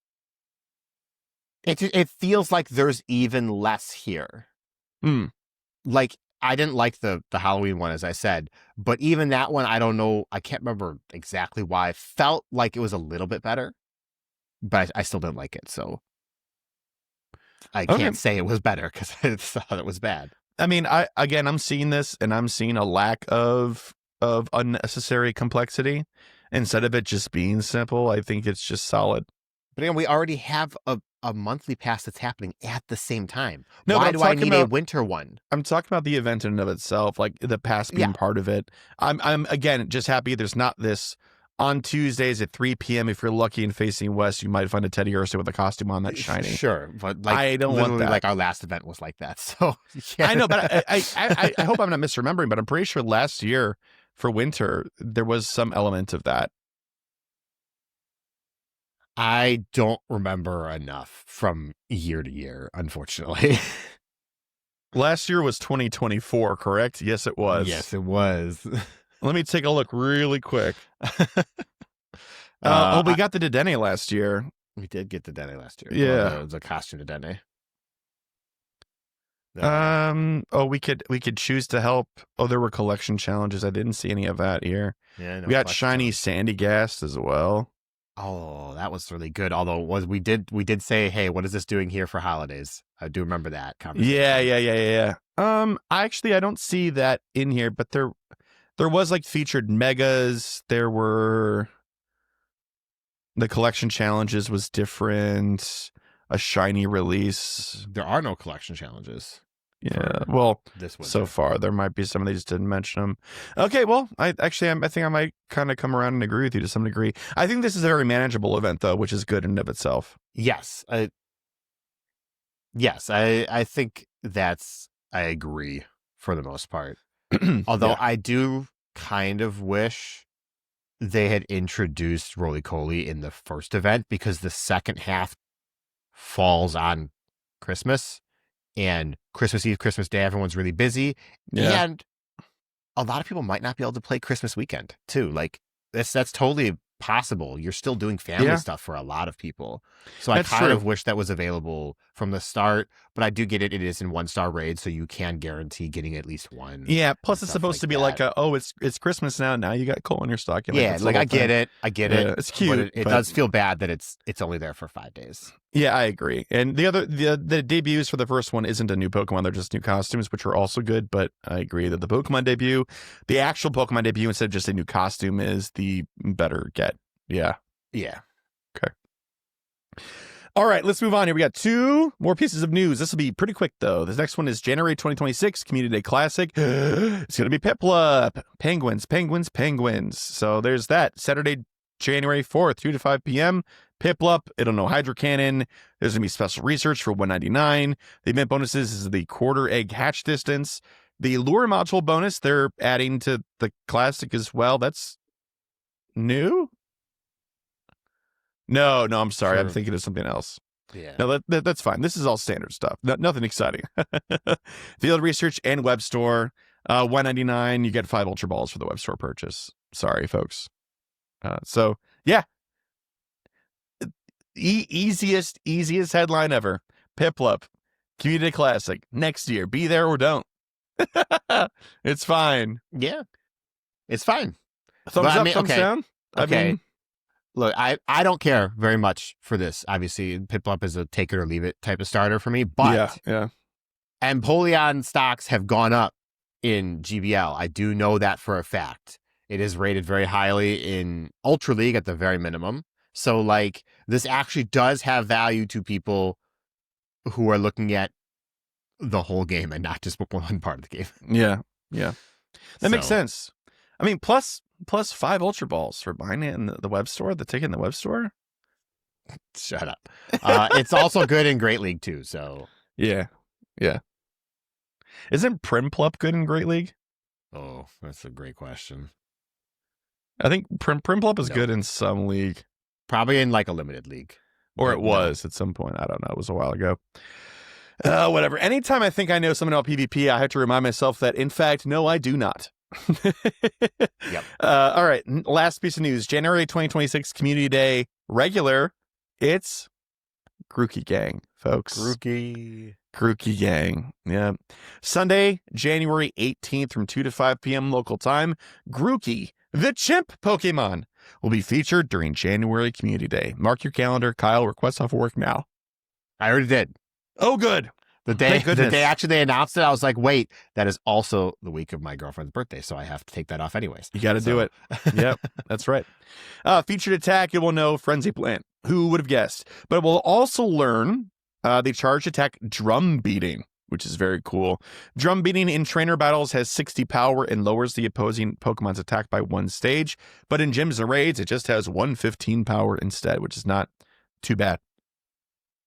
It feels like there's even less here. Like, I didn't like the Halloween one, as I said, but even that one, I don't know. I can't remember exactly why. I felt like it was a little bit better, but I still didn't like it. So I can't say it was better because I thought it was bad. I mean, I'm seeing this and I'm seeing a lack of unnecessary complexity instead of it just being simple. I think it's just solid. But again, we already have a monthly pass that's happening at the same time. No, why do I need a winter one? I'm talking about the event in and of itself, like the pass being part of it. I'm again just happy there's not this on Tuesdays at 3 p.m. If you're lucky and facing west, you might find a Teddy Ursa with a costume on that's shiny. Sure, but like I don't want that. Like our last event was like that. So yeah. I know, but I hope I'm not misremembering, but I'm pretty sure last year for winter there was some element of that. I don't remember enough from year to year, unfortunately. Last year was 2024, correct? Yes, it was. Yes, it was. Let me take a look really quick. We got the Dedenne last year. We did get the Dedenne last year. Yeah. It was a costume Dedenne. We could choose to help. Oh, there were collection challenges. I didn't see any of that here. Yeah, no, we got shiny Sandy Ghast as well. Oh, that was really good. Although we did say, hey, what is this doing here for holidays? I do remember that conversation. Yeah. I don't see that in here, but there was like featured megas. There were the collection challenges was different. A shiny release. There are no collection challenges. Yeah, well, this so far there might be some, they just didn't mention them. Okay, well, I think I might kind of come around and agree with you to some degree. I think this is a very manageable event, though, which is good in and of itself. Yes, I think I agree for the most part. Although I do kind of wish they had introduced Rolycoly in the first event, because the second half falls on Christmas. And Christmas Eve, Christmas Day, everyone's really busy. Yeah. And a lot of people might not be able to play Christmas weekend, too. Like, that's totally possible. You're still doing family stuff for a lot of people. So I That's kind true. of wish that was available from the start, but I do get it. It is in 1-star raid, so you can guarantee getting at least one. Yeah. Plus, it's stuff supposed like to be that. like it's Christmas now. Now you got coal in your stocking. Yeah, it's the like whole I get thing. it. I get Yeah, it. it's cute, But it but- does feel bad that it's only there for 5 days. Yeah, I agree. And the debuts for the first one isn't a new Pokemon; they're just new costumes, which are also good. But I agree that the Pokemon debut, the actual Pokemon debut, instead of just a new costume, is the better get. Yeah. Yeah. All right, let's move on here. We got 2 more pieces of news. This will be pretty quick, though. This next one is January 2026 Community Day Classic. It's going to be Piplup. Penguins. So there's that. Saturday, January 4th, 2 to 5 p.m. Piplup. It'll know Hydro Cannon. There's going to be special research for $199. The event bonuses is the quarter egg hatch distance. The lure module bonus they're adding to the Classic as well. That's new? No, I'm sorry. I'm Sure. thinking of something else. Yeah. No, that's fine. This is all standard stuff. Nothing exciting. Field research and web store. $199. You get 5 Ultra Balls for the web store purchase. Sorry, folks. So yeah, easiest headline ever. Piplup, Community Classic next year. Be there or don't. It's fine. Yeah. It's fine. Thumbs But I up, mean, thumbs okay. down. Okay. I mean, Look, I don't care very much for this. Obviously, Piplup is a take it or leave it type of starter for me. But yeah. Empoleon stocks have gone up in GBL. I do know that for a fact. It is rated very highly in Ultra League at the very minimum. So, like, this actually does have value to people who are looking at the whole game and not just one part of the game. Yeah. That makes So, sense. I mean, plus 5 Ultra Balls for buying it in the web store, the ticket in the web store. Shut up. It's also good in Great League, too. So, Yeah. Isn't Primplup good in Great League? oh, that's a great question. I think Primplup is No. good in some league, Probably in like a limited league. or But it no. was at some point. I don't know. It was a while ago. Whatever. Anytime I think I know something about PvP, I have to remind myself that, in fact, no, I do not. Yep. All right. Last piece of news. January 2026 Community Day regular. It's Grookey Gang, folks. Rookie. Grookey Gang. Yeah. Sunday, January 18th from 2 to 5 p.m. local time. Grookey, the chimp Pokemon, will be featured during January Community Day. Mark your calendar. Kyle, request off work now. I already did. Oh, good. The day Thank goodness. actually they announced it, I was like, wait, that is also the week of my girlfriend's birthday, so I have to take that off anyways. You got to do it. Yep, that's right. Featured attack, it will know Frenzy Plant. Who would have guessed? But we'll also learn the charge attack Drum Beating, which is very cool. Drum Beating in trainer battles has 60 power and lowers the opposing Pokemon's attack by 1 stage. But in gyms and raids, it just has 115 power instead, which is not too bad.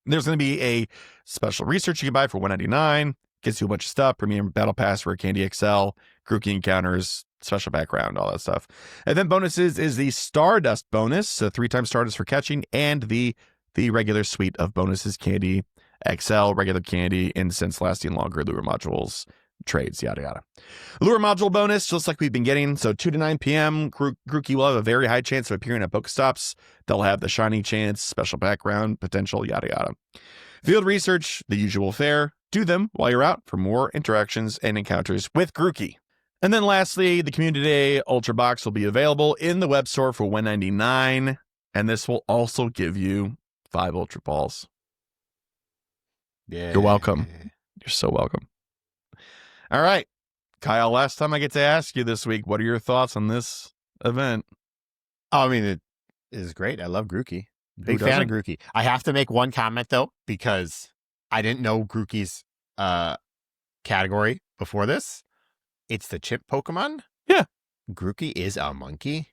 There's going to be a special research you can buy for $199. Gets you a bunch of stuff. Premium Battle Pass for Candy XL, Grookey encounters, special background, all that stuff. Event bonuses is the Stardust bonus, so 3 times Stardust for catching, and the regular suite of bonuses, Candy XL, regular candy, incense lasting longer, lure modules, trades, yada yada. Lure module bonus, just like we've been getting. So 2 to 9 p.m. Grookey will have a very high chance of appearing at Pokestops. They'll have the shiny chance, special background, potential, yada yada. Field research, the usual fare. Do them while you're out for more interactions and encounters with Grookey. And then lastly, the Community Day Ultra Box will be available in the web store for $199. And this will also give you 5 Ultra Balls. Yeah. You're welcome. You're so welcome. All right. Kyle, last time I get to ask you this week, what are your thoughts on this event? Oh, I mean, it is great. I love Grookey. Big Who fan of doesn't? Grookey. I have to make one comment though, because I didn't know Grookey's category before this. It's the chimp Pokemon. Yeah. Grookey is a monkey,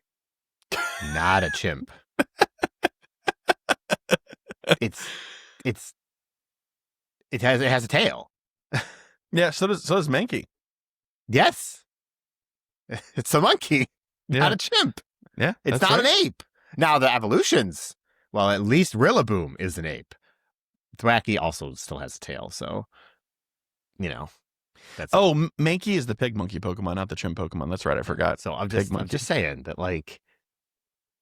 not a chimp. It has a tail. Yeah, so does Mankey. Yes. It's a monkey, Yeah. not a chimp. Yeah. It's that's not right. an ape. Now the evolutions. Well, at least Rillaboom is an ape. Thwacky also still has a tail, so that's Oh, Mankey is the pig monkey Pokemon, not the chimp Pokemon. That's right. I forgot. So I'm Pig just monkey. saying that, like,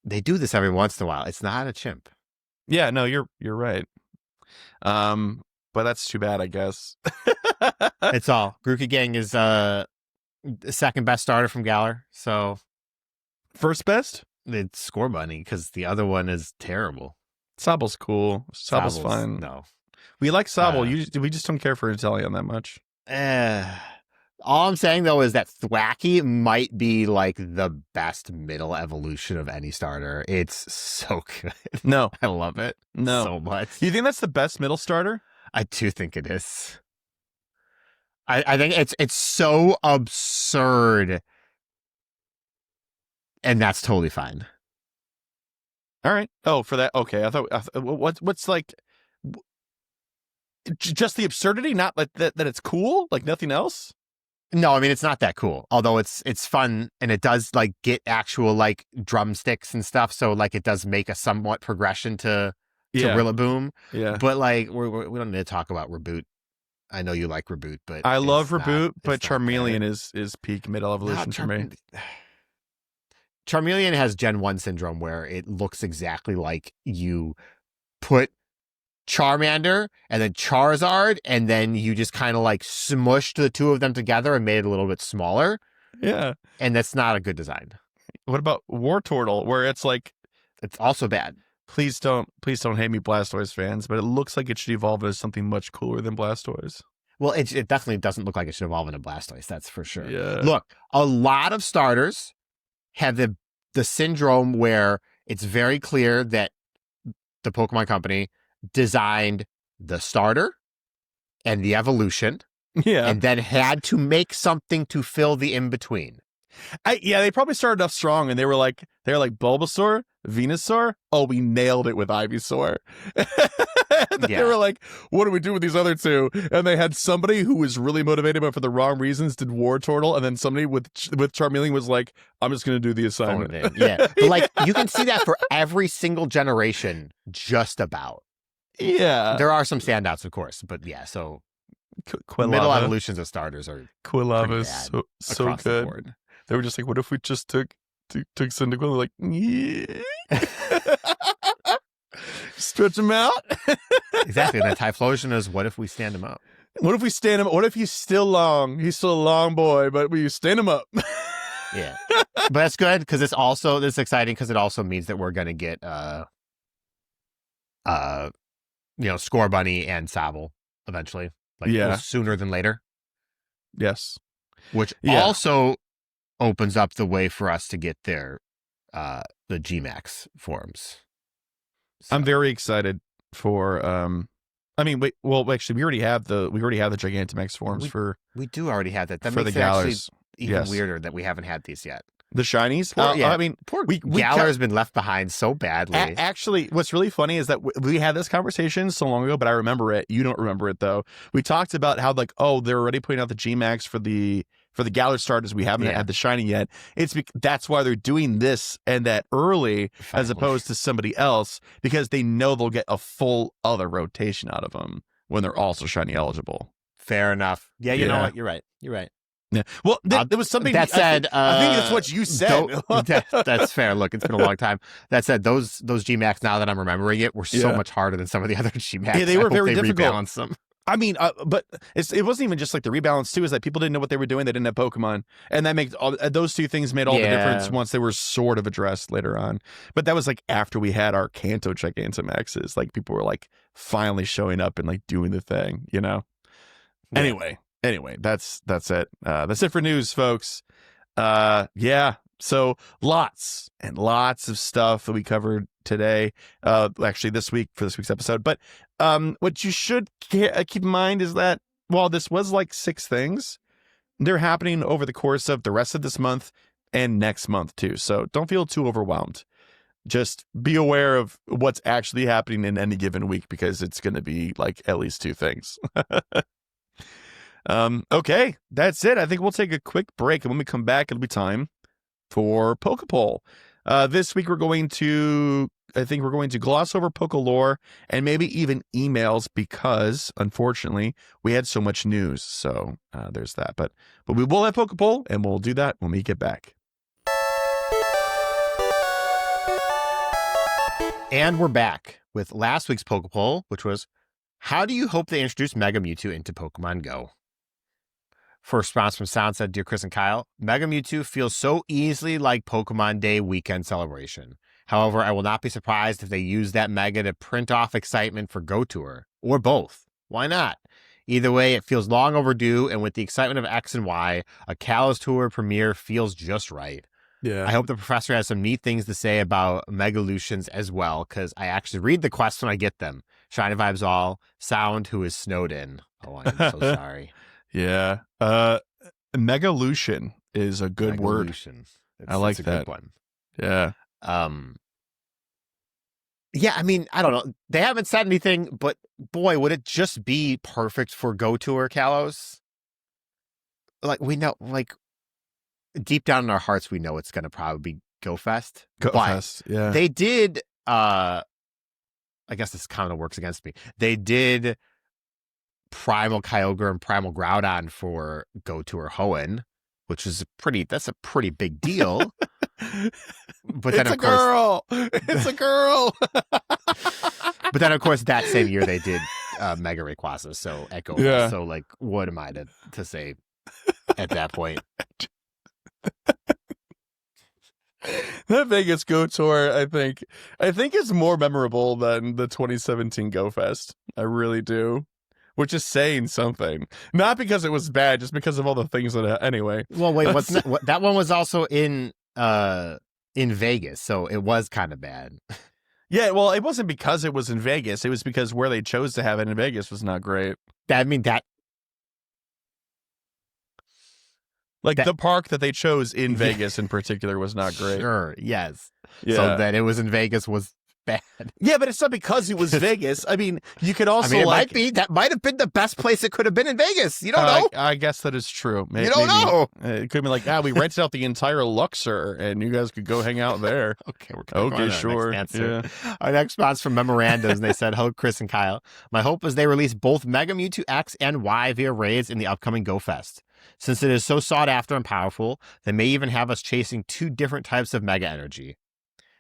They do this every once in a while. It's not a chimp. Yeah, no, you're right. But that's too bad, I guess. It's all. Grookey Gang is the second best starter from Galar. So first best? It's Score Bunny because the other one is terrible. Sabble's cool. Sabble's fun. No. We like Sabble. We just don't care for Inteleon that much. All I'm saying, though, is that Thwacky might be like the best middle evolution of any starter. It's so good. No. I love it so much. You think that's the best middle starter? I do think it is. I think it's so absurd. And that's totally fine. All right. Oh, for that. Okay. I thought what's like just the absurdity, not like that it's cool, like nothing else? No, I mean, it's not that cool. Although it's fun and it does like get actual like drumsticks and stuff. So like it does make a somewhat progression to Rillaboom. Yeah. But like we don't need to talk about Reboot. I know you like Reboot, but I love Reboot, but Charmeleon is peak middle evolution for me. Charmeleon has Gen 1 syndrome where it looks exactly like you put Charmander and then Charizard and then you just kind of like smushed the two of them together and made it a little bit smaller. Yeah. And that's not a good design. What about Wartortle, where it's like, it's also bad. Please don't hate me, Blastoise fans, but it looks like it should evolve into something much cooler than Blastoise. Well, it definitely doesn't look like it should evolve into Blastoise. That's for sure. Yeah. Look, a lot of starters have the syndrome where it's very clear that the Pokemon Company designed the starter and the evolution, and then had to make something to fill the in between. They probably started off strong, and they were like Bulbasaur, Venusaur. Oh, we nailed it with Ivysaur. They were like, what do we do with these other two? And they had somebody who was really motivated, but for the wrong reasons, did Wartortle, and then somebody with Charmeleon was like, I'm just going to do the assignment. Yeah, but like you can see that for every single generation, just about. Yeah, there are some standouts, of course, but yeah. So middle evolutions of starters are Quilava is so good. They were just like, what if we just took Cyndaquil? Like, yeah. Stretch him out. Exactly. And that Typhlosion is, what if we stand him up? What if we stand him? What if he's still long? He's still a long boy, but we stand him up. Yeah. But that's good because it's exciting because it also means that we're going to get, Score Bunny and Sabble eventually. Like sooner than later. Yes. Which also opens up the way for us to get the Gmax forms. So. I'm very excited for actually we already have the Gigantamax forms we do already have that. That for makes the Galars. Even weirder that we haven't had these yet. The shinies? Poor Galar has been left behind so badly. Actually, what's really funny is that we had this conversation so long ago, but I remember it. You don't remember it, though. We talked about how, like, they're already putting out the Gmax for the Galar starters. We haven't had the shiny yet. That's why they're doing this and that early as opposed to somebody else, because they know they'll get a full other rotation out of them when they're also shiny eligible. Fair enough. Yeah, you know what? You're right. Yeah. Well, there was something that said. I think that's what you said. That's fair. Look, it's been a long time. That said, those Gmax, now that I'm remembering it, were so much harder than some of the other Gmax. Yeah, they were very difficult. Rebalanced them. I mean, but it wasn't even just like the rebalance too. Is that people didn't know what they were doing. They didn't have Pokemon, and that makes those two things made all the difference once they were sort of addressed later on. But that was like after we had our Kanto Gigantamaxes. Like people were like finally showing up and like doing the thing. Yeah. Anyway, that's it. That's it for news, folks. So lots and lots of stuff that we covered today. Actually, this week for this week's episode. But what you should keep in mind is that while this was like 6 things, they're happening over the course of the rest of this month and next month too. So don't feel too overwhelmed. Just be aware of what's actually happening in any given week because it's going to be like at least 2 things. Okay, that's it. I think we'll take a quick break, and when we come back, it'll be time for PokéPoll. This week we're going to gloss over Pokelore and maybe even emails because, unfortunately, we had so much news. So there's that. But we will have PokéPoll, and we'll do that when we get back. And we're back with last week's PokéPoll, which was, how do you hope they introduce Mega Mewtwo into Pokemon Go? First response from Sound said, Dear Chris and Kyle, Mega Mewtwo feels so easily like Pokemon Day weekend celebration. However, I will not be surprised if they use that Mega to print off excitement for Go Tour, or both. Why not? Either way, it feels long overdue, and with the excitement of X and Y, a Kalos Tour premiere feels just right. Yeah. I hope the professor has some neat things to say about Megalutions as well, because I actually read the quests when I get them. Shiny vibes all. Sound who is snowed in. Oh, I am so sorry. Yeah. Megalution is a good word. I like a that good one. Yeah. Yeah, I mean, I don't know. They haven't said anything, but boy, would it just be perfect for Go Tour, Kalos? Like, we know, like, deep down in our hearts, we know it's going to probably be GoFest. GoFest, yeah. They did, I guess this kind of works against me. They did Primal Kyogre and Primal Groudon for Go Tour Hoenn, which is that's a pretty big deal. But then, it's a girl. But then, of course, that same year they did Mega Rayquaza, so Echo. Yeah. So, like, what am I to say at that point? That Vegas Go Tour, I think is more memorable than the 2017 Go Fest. I really do. Which is saying something. Not because it was bad, just because of all the things that anyway. Well, wait, that one was also in Vegas, so it was kind of bad. Yeah, well, it wasn't because it was in Vegas. It was because where they chose to have it in Vegas was not great. The park that they chose in Vegas in particular was not great. Sure, yes. Yeah. So that it was in Vegas was bad. Yeah, but it's not because it was Vegas. I mean, you could also that might have been the best place it could have been in Vegas. You don't know. I guess that is true. You don't know. It could be like, we rented out the entire Luxor and you guys could go hang out there. Okay, we're going to sure. Next answer. Yeah. Our next response from Memorandums, and they said, hello, Chris and Kyle. My hope is they release both Mega Mewtwo X and Y via raids in the upcoming Go Fest. Since it is so sought after and powerful, they may even have us chasing two different types of Mega Energy.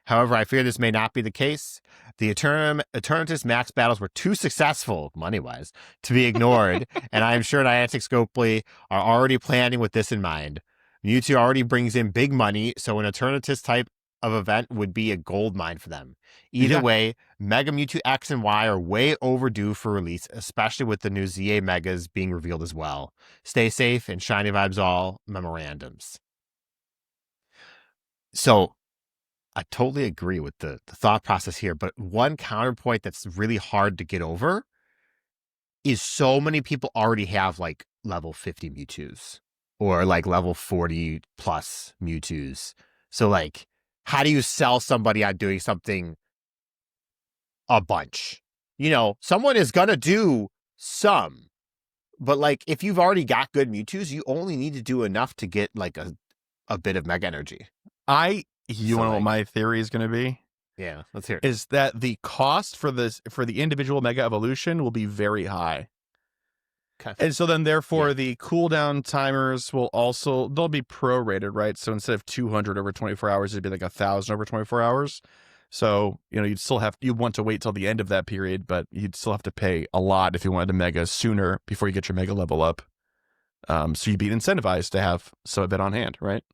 However, I fear this may not be the case. The Eternatus Max battles were too successful, money-wise, to be ignored, and I am sure Niantic Scopely are already planning with this in mind. Mewtwo already brings in big money, so an Eternatus type of event would be a gold mine for them. Either way, Mega Mewtwo X and Y are way overdue for release, especially with the new ZA Megas being revealed as well. Stay safe and shiny vibes all. Memorandums. So, I totally agree with the thought process here, but one counterpoint that's really hard to get over is so many people already have like level 50 Mewtwo's or like level 40 plus Mewtwo's. So like, how do you sell somebody on doing something a bunch? You know, someone is going to do some, but like if you've already got good Mewtwo's, you only need to do enough to get like a bit of Mega Energy. You want to know what my theory is going to be? Yeah, let's hear it. Is that the cost for the individual Mega Evolution will be very high. Okay. And so then therefore the cooldown timers they'll be prorated, right? So instead of 200 over 24 hours, it'd be like 1,000 over 24 hours. So, you'd want to wait till the end of that period, but you'd still have to pay a lot if you wanted to Mega sooner before you get your Mega level up. So you'd be incentivized to have some of it on hand, right?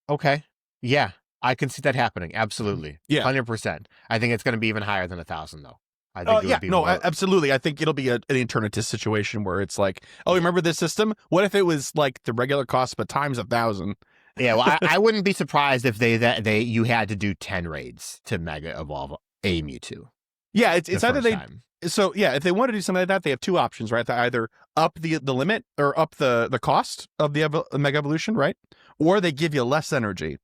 Okay. Yeah. I can see that happening. Absolutely. Yeah. 100%. I think it's going to be even higher than 1,000 though. I think absolutely. I think it'll be an Eternatus situation where it's like, oh, remember this system? What if it was like the regular cost but times 1,000? Yeah, well, I wouldn't be surprised if you had to do 10 raids to Mega Evolve a Mewtwo. Yeah, it's either if they want to do something like that, they have two options, right? They either up the limit or up the cost of the Mega Evolution, right? Or they give you less energy.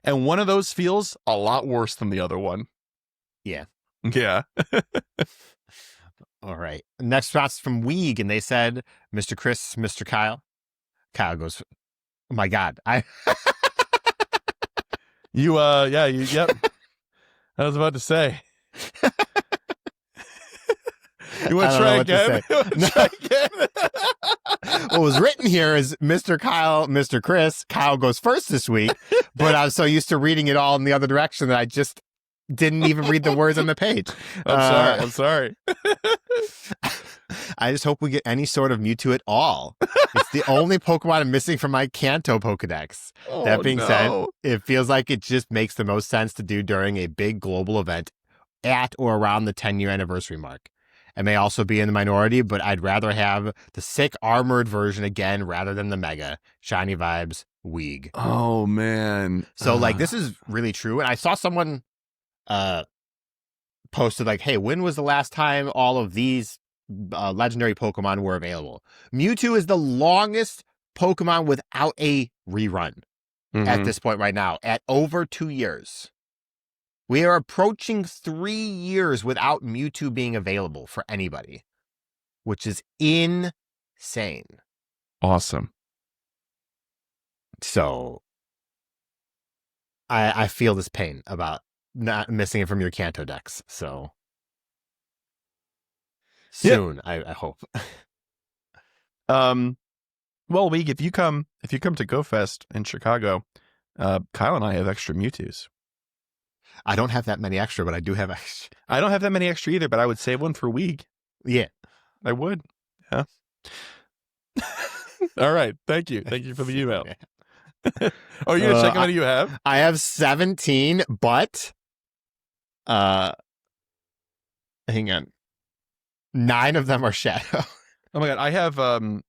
And one of those feels a lot worse than the other one. Yeah. Yeah. All right. Next response from Weeg, and they said, Mr. Chris, Mr. Kyle. Kyle goes, oh my God. Yep. I was about to say. You want to try again? What was written here is Mr. Kyle, Mr. Chris. Kyle goes first this week, but I was so used to reading it all in the other direction that I just didn't even read the words on the page. I'm sorry. I just hope we get any sort of Mewtwo at all. It's the only Pokemon I'm missing from my Kanto Pokedex. That being said, it feels like it just makes the most sense to do during a big global event at or around the 10-year anniversary mark. It may also be in the minority, but I'd rather have the sick armored version again rather than the Mega. Shiny vibes, Weeg. Oh, man. So, like, this is really true. And I saw someone posted, like, hey, when was the last time all of these legendary Pokemon were available? Mewtwo is the longest Pokemon without a rerun at this point right now, at over 2 years. We are approaching 3 years without Mewtwo being available for anybody, which is insane. Awesome. So I feel this pain about not missing it from your Kanto decks. So soon, I hope. Well, Weeg, if you come to GoFest in Chicago, Kyle and I have extra Mewtwo's. I don't have that many extra, but I do have extra. I don't have that many extra either, but I would save one for Weeg. Yeah. I would. Yeah. All right. Thank you. Thank you for the email. Oh, you're going to check how many you have? I have 17, but hang on. 9 of them are Shadow. Oh my God. I have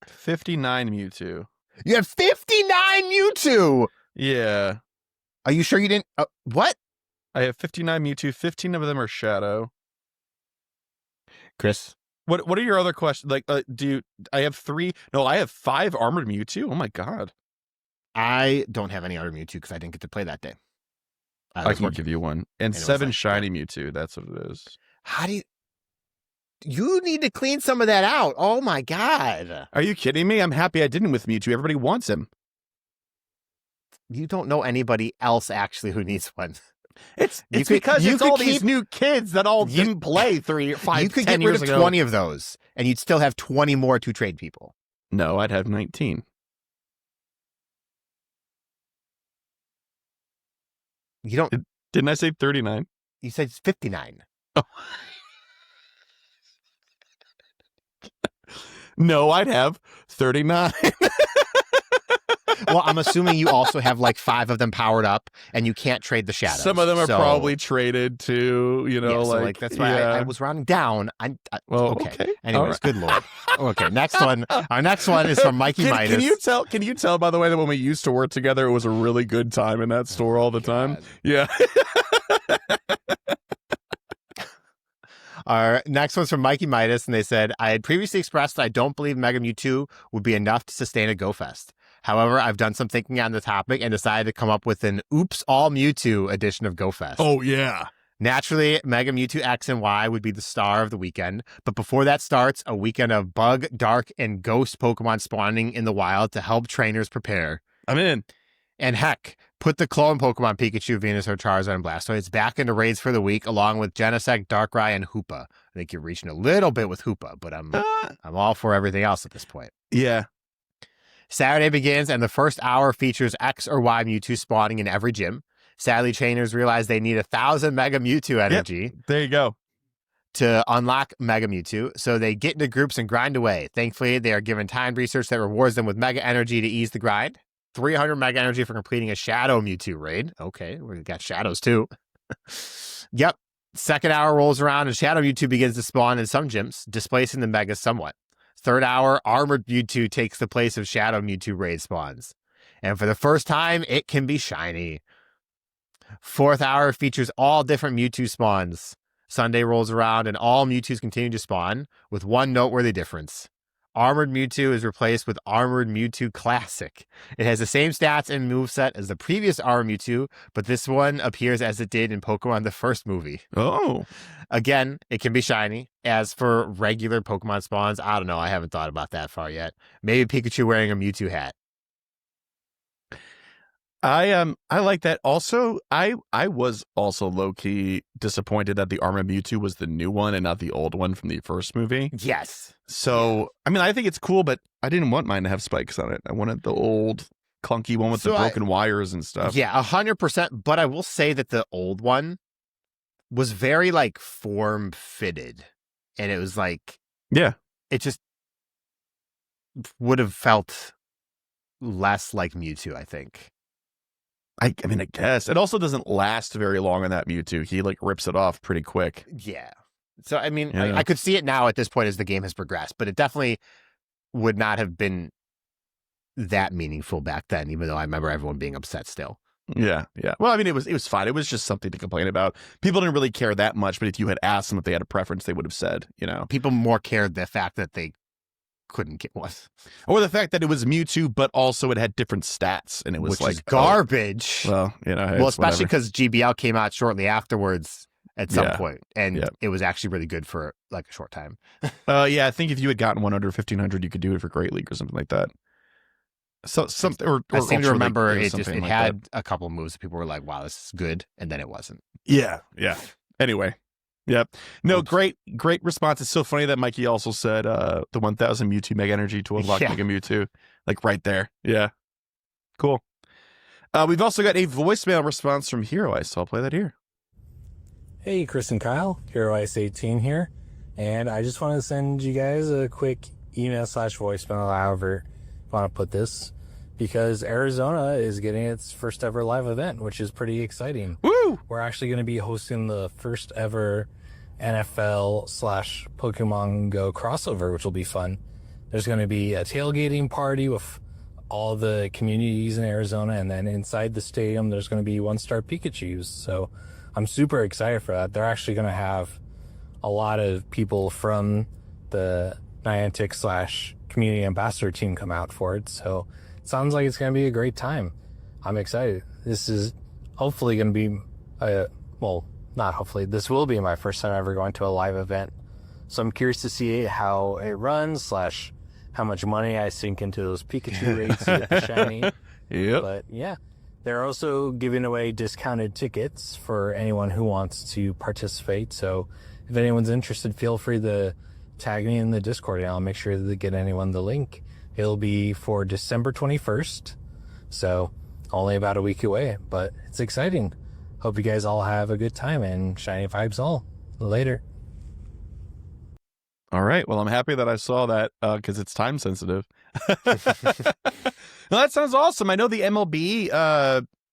59 Mewtwo. You have 59 Mewtwo? Yeah. Are you sure you didn't? What? I have 59 Mewtwo. 15 of them are Shadow. Chris? What are your other questions? Like, I have 3? No, I have 5 armored Mewtwo. Oh my God. I don't have any other Mewtwo because I didn't get to play that day. I can give you one. And 7 shiny Mewtwo. That's what it is. How do you need to clean some of that out. Oh my God. Are you kidding me? I'm happy I didn't with Mewtwo. Everybody wants him. You don't know anybody else actually who needs one. It's because it's all these new kids that all didn't play 3 or 5 10 years ago. You could get rid of 20 of those, and you'd still have 20 more to trade people. No, I'd have 19. You don't... Didn't I say 39? You said 59. Oh. No, I'd have 39. Well, I'm assuming you also have like 5 of them powered up, and you can't trade the shadows. Some of them are probably traded to, like that's why I was rounding down. Okay. Anyways, right. Good Lord. Okay, next one. Our next one is from Mikey Midas. Can you tell, by the way, that when we used to work together, it was a really good time in that store all the time? God. Yeah. Our next one's from Mikey Midas, and they said, I had previously expressed that I don't believe Mega Mewtwo would be enough to sustain a GoFest. However, I've done some thinking on the topic and decided to come up with an Oops All Mewtwo edition of GoFest. Oh, yeah. Naturally, Mega Mewtwo X and Y would be the star of the weekend, but before that starts, a weekend of Bug, Dark, and Ghost Pokemon spawning in the wild to help trainers prepare. I'm in. And heck, put the clone Pokemon Pikachu, Venusaur, Charizard, and Blastoise back into raids for the week, along with Genesect, Darkrai, and Hoopa. I think you're reaching a little bit with Hoopa, but I'm all for everything else at this point. Yeah. Saturday begins, and the first hour features X or Y Mewtwo spawning in every gym. Sadly, trainers realize they need 1,000 Mega Mewtwo energy. Yep, there you go. To unlock Mega Mewtwo, so they get into groups and grind away. Thankfully, they are given timed research that rewards them with Mega Energy to ease the grind. 300 Mega Energy for completing a Shadow Mewtwo raid. Okay, we got Shadows too. Yep. Second hour rolls around, and Shadow Mewtwo begins to spawn in some gyms, displacing the Megas somewhat. Third hour, Armored Mewtwo takes the place of Shadow Mewtwo raid spawns. And for the first time, it can be shiny. Fourth hour features all different Mewtwo spawns. Sunday rolls around, and all Mewtwo's continue to spawn, with one noteworthy difference. Armored Mewtwo is replaced with Armored Mewtwo Classic. It has the same stats and moveset as the previous Armored Mewtwo, but this one appears as it did in Pokemon the first movie. Oh. Again, it can be shiny. As for regular Pokemon spawns, I don't know. I haven't thought about that far yet. Maybe Pikachu wearing a Mewtwo hat. I like that. Also, I was also low-key disappointed that the Armored Mewtwo was the new one and not the old one from the first movie. Yes. So, I mean, I think it's cool, but I didn't want mine to have spikes on it. I wanted the old clunky one with the broken wires and stuff. Yeah, 100%. But I will say that the old one was very like form fitted, and it was like it just would have felt less like Mewtwo, I think. I mean, I guess it also doesn't last very long on that Mewtwo. He like rips it off pretty quick. Yeah. So I mean, I could see it now at this point as the game has progressed, but it definitely would not have been that meaningful back then, even though I remember everyone being upset still. Yeah. Well, I mean, it was fine. It was just something to complain about. People didn't really care that much, but if you had asked them if they had a preference, they would have said, People more cared the fact that they couldn't get one. Or the fact that it was Mewtwo, but also it had different stats, and it was which is garbage. Well, especially because GBL came out shortly afterwards at some point, and it was actually really good for like a short time. I think if you had gotten one under 1500, you could do it for Great League or something like that. So something, or I seem to remember it like had that. a couple of moves that people were like, "Wow, this is good," and then it wasn't. Yeah. Anyway. Yep. No, great response. It's so funny that Mikey also said the 1000 Mewtwo Mega Energy to unlock Mega Mewtwo. Like right there. Yeah. Cool. We've also got a voicemail response from Hero Ice, so I'll play that here. Hey, Chris and Kyle. Hero Ice 18 here. And I just want to send you guys a quick email/voicemail, however you want to put this, because Arizona is getting its first ever live event, which is pretty exciting. Woo! We're actually going to be hosting the first ever NFL/Pokemon Go crossover, which will be fun. There's going to be a tailgating party with all the communities in Arizona, and then inside the stadium, there's going to be one-star Pikachus. So I'm super excited for that. They're actually going to have a lot of people from the Niantic/community ambassador team come out for it. So it sounds like it's going to be a great time. I'm excited. This is hopefully going to be not hopefully. This will be my first time ever going to a live event. So I'm curious to see how it runs / how much money I sink into those Pikachu rates to get the shiny. Yep. But yeah, they're also giving away discounted tickets for anyone who wants to participate. So if anyone's interested, feel free to tag me in the Discord, and I'll make sure to get anyone the link. It'll be for December 21st. So only about a week away, but it's exciting. Hope you guys all have a good time, and shiny vibes all. Later. All right. Well, I'm happy that I saw that because it's time sensitive. Well, that sounds awesome. I know the MLB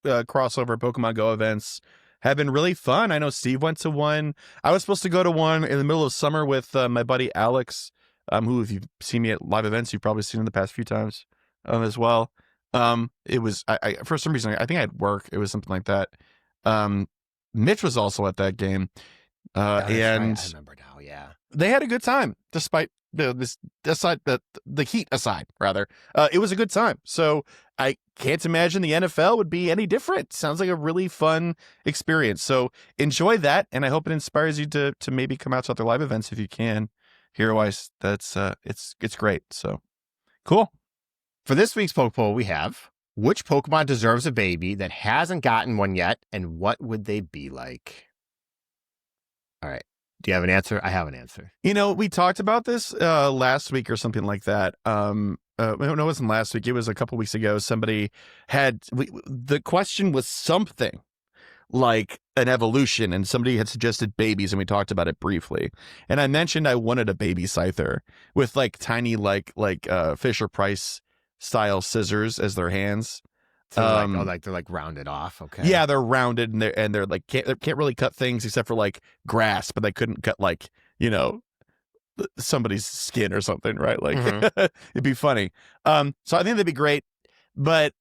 crossover Pokemon Go events have been really fun. I know Steve went to one. I was supposed to go to one in the middle of summer with my buddy Alex, who, if you've seen me at live events, you've probably seen in the past few times as well. It was, I for some reason, I think I had work. It was something like that. Mitch was also at that game. And right. I remember now, yeah. They had a good time, despite the heat aside, rather. It was a good time. So I can't imagine the NFL would be any different. Sounds like a really fun experience. So enjoy that, and I hope it inspires you to maybe come out to other live events if you can. Hero Ice, that's it's great. So cool. For this week's PokéPoll, we have: which Pokemon deserves a baby that hasn't gotten one yet, and what would they be like? All right. Do you have an answer? I have an answer. We talked about this last week or something like that. No, it wasn't last week. It was a couple weeks ago. Somebody had the question was something like an evolution, and somebody had suggested babies, and we talked about it briefly. And I mentioned I wanted a baby Scyther with like tiny like Fisher Price style scissors as their hands. So they're like rounded off. Okay. Yeah, they're rounded, and they're like can't really cut things except for like grass, but they couldn't cut like somebody's skin or something, right? Like it'd be funny. So I think that'd be great, but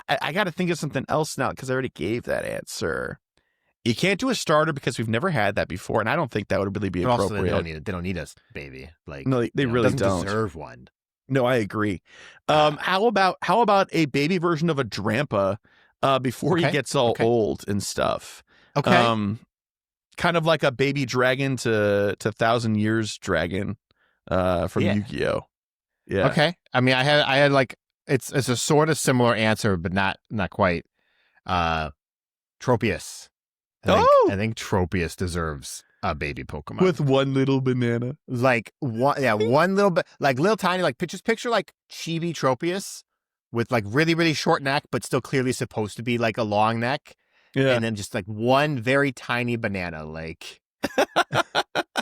I got to think of something else now because I already gave that answer. You can't do a starter because we've never had that before, and I don't think that would really be appropriate. Also, they don't need a baby. Like no, they really don't deserve one. No, I agree. How about a baby version of a Drampa before he gets all old and stuff? Okay. Kind of like a baby dragon to 1,000 Years dragon from Yu-Gi-Oh. Yeah. Okay. I mean, I had like it's a sort of similar answer, but not quite. Tropius. I think Tropius deserves a baby Pokemon with one little banana, like one little bit, like little tiny, like picture like chibi Tropius with like really really short neck, but still clearly supposed to be like a long neck, Yeah. and then just like one very tiny banana, like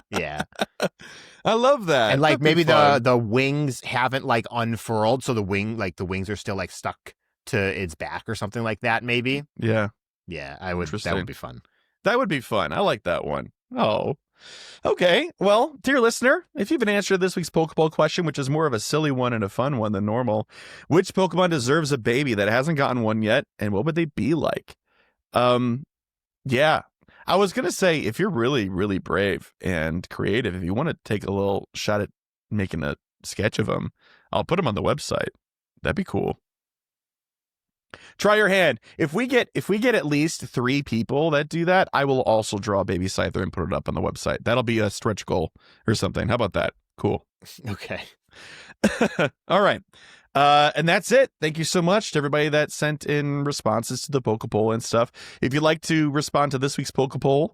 yeah. I love that. And like That'd be maybe fun. the wings haven't like unfurled, so the wings are still like stuck to its back or something like that. Maybe. Yeah. Yeah, I would. That Interesting. would be fun. That would be fun. I like that one. Oh. Okay. Well, dear listener, if you have an answer to this week's Pokepoll question, which is more of a silly one and a fun one than normal, which Pokemon deserves a baby that hasn't gotten one yet, and what would they be like? Yeah. I was going to say, if you're really, really brave and creative, if you want to take a little shot at making a sketch of them, I'll put them on the website. That'd be cool. Try your hand. If we get at least 3 people that do that, I will also draw a baby Scyther and put it up on the website. That'll be a stretch goal or something. How about that? Cool. Okay. All right. And that's it. Thank you so much to everybody that sent in responses to the Pokepoll and stuff. If you'd like to respond to this week's Pokepoll,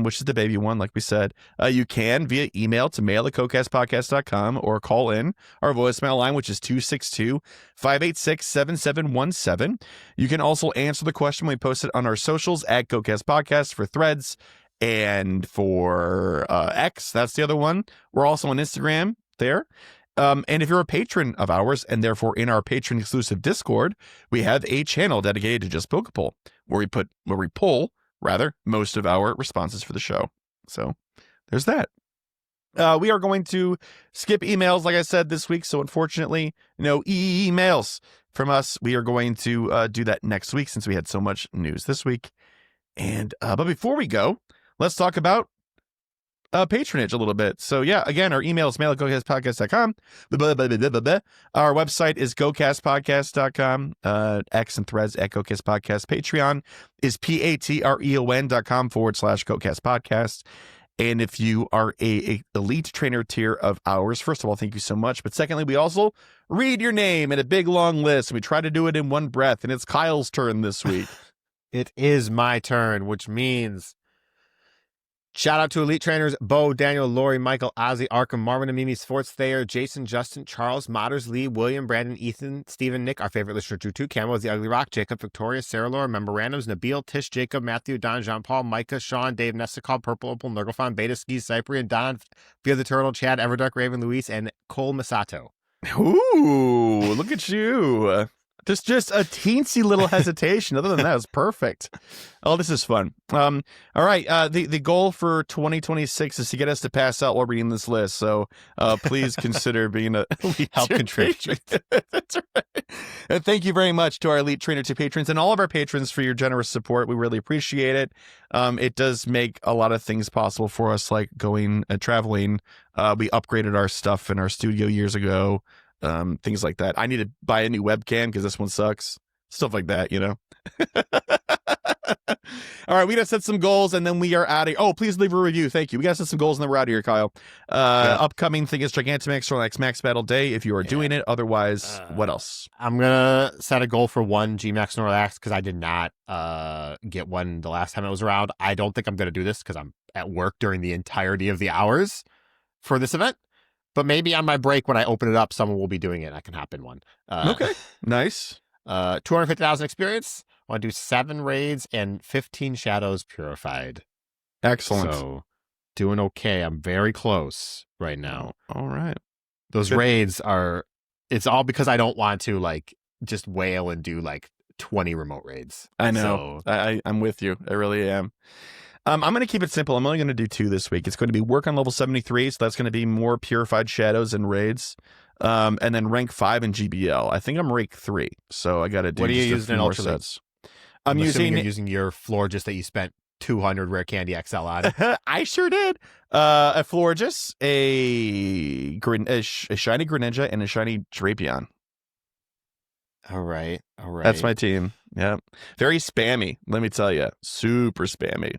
which is the baby one, like we said, you can via email to mail@GOCastPodcast.com or call in our voicemail line, which is 262-586-7717. You can also answer the question we posted on our socials at GOCast Podcast for Threads and for X. That's the other one. We're also on Instagram there. And if you're a patron of ours and therefore in our patron exclusive Discord, we have a channel dedicated to just Pokepoll where we pull most of our responses for the show. So there's that. We are going to skip emails, like I said, this week. So unfortunately, no emails from us. We are going to do that next week since we had so much news this week. And but before we go, let's talk about patronage a little bit. So yeah, again, our email is mail@GoCastPodcast.com. Our website is GoCastPodcast.com. X and Threads at GoCast Podcast. Patreon is patreon.com/GoCastPodcast. And if you are a elite trainer tier of ours, first of all, thank you so much. But secondly, we also read your name in a big long list. We try to do it in one breath, and it's Kyle's turn this week. It is my turn, which means shout out to elite trainers Bo, Daniel, Lori, Michael, Ozzy, Arkham, Marvin, and Mimi, Sforts, Thayer, Jason, Justin, Charles, Modders, Lee, William, Brandon, Ethan, Stephen, Nick, our favorite listener, Drew 2, Camo, The Ugly Rock, Jacob, Victoria, Sarah Laura, Memorandums, Nabil, Tish, Jacob, Matthew, Don, Jean Paul, Micah, Sean, Dave, Nesticall, Purple Opal, Nurglefon, Beta Ski, Cyprian, Don, Fear the Turtle, Chad, Everduck, Raven, Luis, and Cole Masato. Ooh, look at you. Just a teensy little hesitation. Other than that, it was perfect. Oh, this is fun. All right. The goal for 2026 is to get us to pass out while reading this list. So please consider being a elite Help contribute. That's right. And thank you very much to our Elite Trainer 2 patrons and all of our patrons for your generous support. We really appreciate it. It does make a lot of things possible for us, like going traveling. We upgraded our stuff in our studio years ago. Things like that. I need to buy a new webcam because this one sucks. Stuff like that, you know. All right, we gotta set some goals and then we are out of here. Oh, please leave a review. Thank you. We gotta set some goals and then we're out of here, Kyle. Upcoming thing is Gigantamax or Max Battle Day if you are doing it. Otherwise, what else? I'm gonna set a goal for one Gmax Snorlax because I did not get one the last time it was around. I don't think I'm gonna do this because I'm at work during the entirety of the hours for this event. But maybe on my break when I open it up, someone will be doing it. I can hop in one. Okay, nice. 250,000 experience. I want to do 7 raids and 15 shadows purified. Excellent. So doing okay. I'm very close right now. All right. Those raids are, it's all because I don't want to like just wail and do like 20 remote raids. I know. So, I'm with you. I really am. I'm going to keep it simple. I'm only going to do 2 this week. It's going to be work on level 73. So that's going to be more purified shadows and raids. And then rank 5 in GBL. I think I'm rank 3. So I got to do what are you using in more Ultra sets. I'm using your Florges that you spent 200 Rare Candy XL on. I sure did. A Florges, a shiny Greninja, and a shiny Drapion. All right. That's my team. Yeah. Very spammy, let me tell you. Super spammy.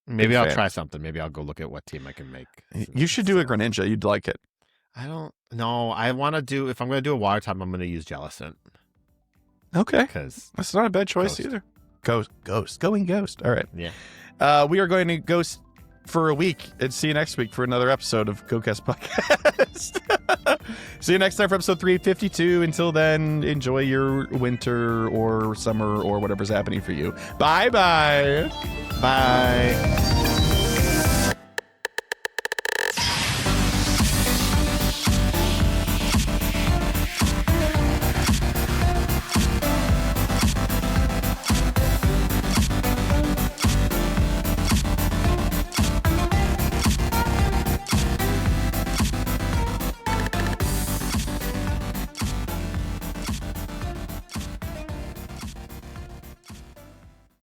Maybe I'll try something. Maybe I'll go look at what team I can make. You should do a Greninja. You'd like it. I don't know. I want to do, if I'm going to do a water type, I'm going to use Jellicent. Okay. Because that's not a bad choice either. Going Ghost. All right. Yeah. We are going to Ghost for a week and see you next week for another episode of GOCast Podcast. See you next time for episode 352. Until then, enjoy your winter or summer or whatever's happening for you. Bye-bye. Bye.